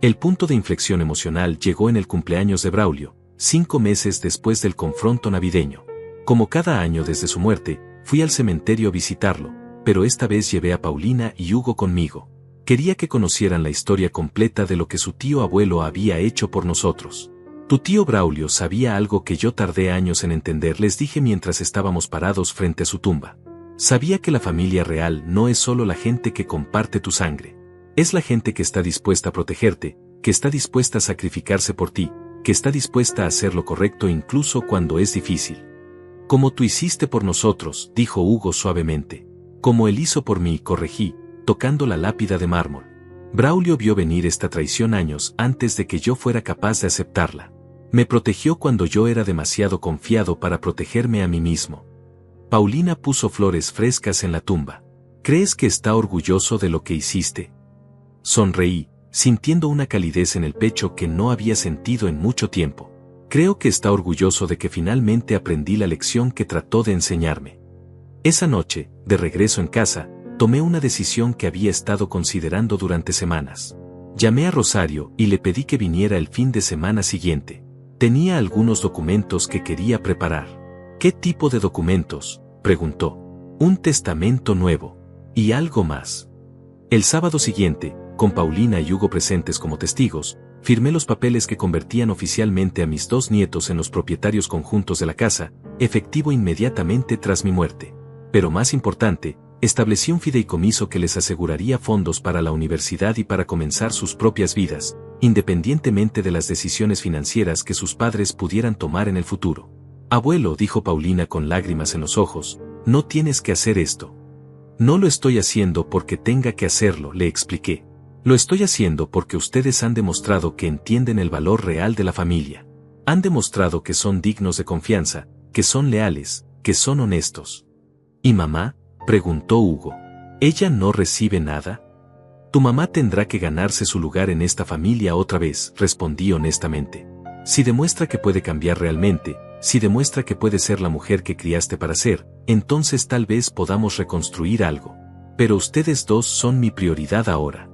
El punto de inflexión emocional llegó en el cumpleaños de Braulio, 5 meses después del confronto navideño. Como cada año desde su muerte, fui al cementerio a visitarlo, pero esta vez llevé a Paulina y Hugo conmigo. Quería que conocieran la historia completa de lo que su tío abuelo había hecho por nosotros. Tu tío Braulio sabía algo que yo tardé años en entender, les dije mientras estábamos parados frente a su tumba. Sabía que la familia real no es solo la gente que comparte tu sangre. Es la gente que está dispuesta a protegerte, que está dispuesta a sacrificarse por ti, que está dispuesta a hacer lo correcto incluso cuando es difícil. Como tú hiciste por nosotros, dijo Hugo suavemente. Como él hizo por mí, corregí, tocando la lápida de mármol. Braulio vio venir esta traición años antes de que yo fuera capaz de aceptarla. Me protegió cuando yo era demasiado confiado para protegerme a mí mismo. Paulina puso flores frescas en la tumba. ¿Crees que está orgulloso de lo que hiciste? Sonreí, sintiendo una calidez en el pecho que no había sentido en mucho tiempo. Creo que está orgulloso de que finalmente aprendí la lección que trató de enseñarme. Esa noche, de regreso en casa, tomé una decisión que había estado considerando durante semanas. Llamé a Rosario y le pedí que viniera el fin de semana siguiente. Tenía algunos documentos que quería preparar. ¿Qué tipo de documentos?, preguntó. Un testamento nuevo. Y algo más. El sábado siguiente, con Paulina y Hugo presentes como testigos, firmé los papeles que convertían oficialmente a mis 2 nietos en los propietarios conjuntos de la casa, efectivo inmediatamente tras mi muerte. Pero más importante, establecí un fideicomiso que les aseguraría fondos para la universidad y para comenzar sus propias vidas, independientemente de las decisiones financieras que sus padres pudieran tomar en el futuro. Abuelo, dijo Paulina con lágrimas en los ojos, no tienes que hacer esto. No lo estoy haciendo porque tenga que hacerlo, le expliqué. Lo estoy haciendo porque ustedes han demostrado que entienden el valor real de la familia. Han demostrado que son dignos de confianza, que son leales, que son honestos. ¿Y mamá?, preguntó Hugo. ¿Ella no recibe nada? Tu mamá tendrá que ganarse su lugar en esta familia otra vez, respondí honestamente. Si demuestra que puede cambiar realmente, si demuestra que puede ser la mujer que criaste para ser, entonces tal vez podamos reconstruir algo. Pero ustedes dos son mi prioridad ahora.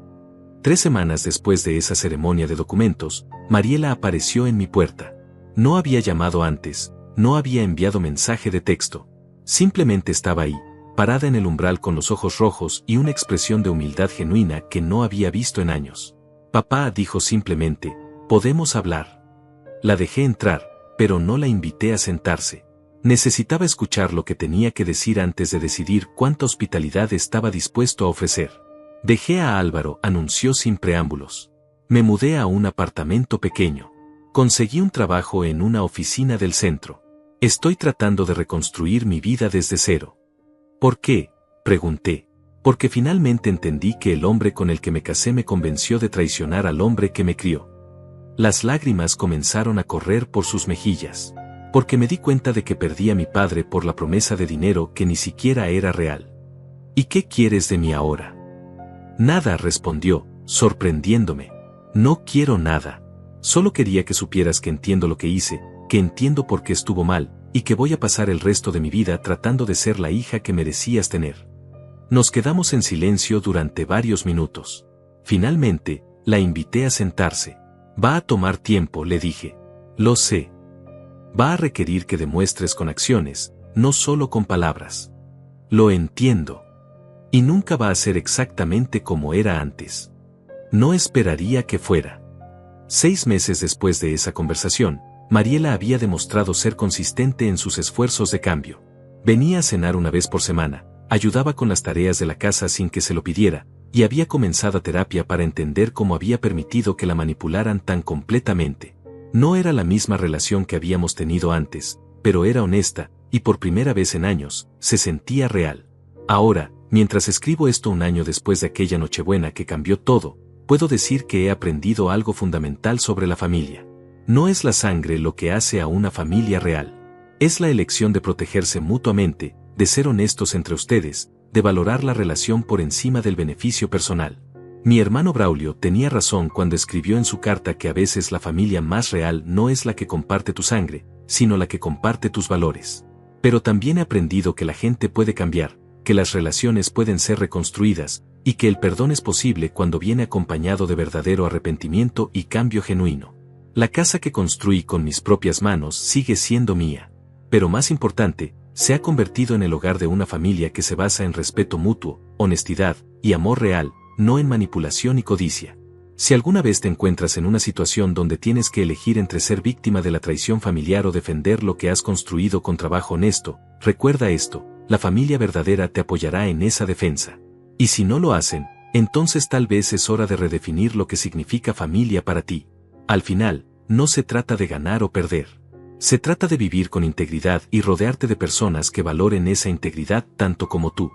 3 semanas después de esa ceremonia de documentos, Mariela apareció en mi puerta. No había llamado antes, no había enviado mensaje de texto. Simplemente estaba ahí, parada en el umbral con los ojos rojos y una expresión de humildad genuina que no había visto en años. Papá, dijo simplemente, ¿podemos hablar? La dejé entrar, pero no la invité a sentarse. Necesitaba escuchar lo que tenía que decir antes de decidir cuánta hospitalidad estaba dispuesto a ofrecer. Dejé a Álvaro, anunció sin preámbulos. Me mudé a un apartamento pequeño. Conseguí un trabajo en una oficina del centro. Estoy tratando de reconstruir mi vida desde cero. ¿Por qué?, pregunté. Porque finalmente entendí que el hombre con el que me casé me convenció de traicionar al hombre que me crió. Las lágrimas comenzaron a correr por sus mejillas. Porque me di cuenta de que perdí a mi padre por la promesa de dinero que ni siquiera era real. ¿Y qué quieres de mí ahora? Nada, respondió, sorprendiéndome. No quiero nada. Solo quería que supieras que entiendo lo que hice, que entiendo por qué estuvo mal, y que voy a pasar el resto de mi vida tratando de ser la hija que merecías tener. Nos quedamos en silencio durante varios minutos. Finalmente, la invité a sentarse. Va a tomar tiempo, le dije. Lo sé. Va a requerir que demuestres con acciones, no solo con palabras. Lo entiendo. Y nunca va a ser exactamente como era antes. No esperaría que fuera. 6 meses después de esa conversación, Mariela había demostrado ser consistente en sus esfuerzos de cambio. Venía a cenar una vez por semana, ayudaba con las tareas de la casa sin que se lo pidiera, y había comenzado terapia para entender cómo había permitido que la manipularan tan completamente. No era la misma relación que habíamos tenido antes, pero era honesta, y por primera vez en años, se sentía real. Ahora, mientras escribo esto un año después de aquella Nochebuena que cambió todo, puedo decir que he aprendido algo fundamental sobre la familia. No es la sangre lo que hace a una familia real. Es la elección de protegerse mutuamente, de ser honestos entre ustedes, de valorar la relación por encima del beneficio personal. Mi hermano Braulio tenía razón cuando escribió en su carta que a veces la familia más real no es la que comparte tu sangre, sino la que comparte tus valores. Pero también he aprendido que la gente puede cambiar, que las relaciones pueden ser reconstruidas, y que el perdón es posible cuando viene acompañado de verdadero arrepentimiento y cambio genuino. La casa que construí con mis propias manos sigue siendo mía. Pero más importante, se ha convertido en el hogar de una familia que se basa en respeto mutuo, honestidad y amor real, no en manipulación y codicia. Si alguna vez te encuentras en una situación donde tienes que elegir entre ser víctima de la traición familiar o defender lo que has construido con trabajo honesto, recuerda esto: la familia verdadera te apoyará en esa defensa. Y si no lo hacen, entonces tal vez es hora de redefinir lo que significa familia para ti. Al final, no se trata de ganar o perder. Se trata de vivir con integridad y rodearte de personas que valoren esa integridad tanto como tú.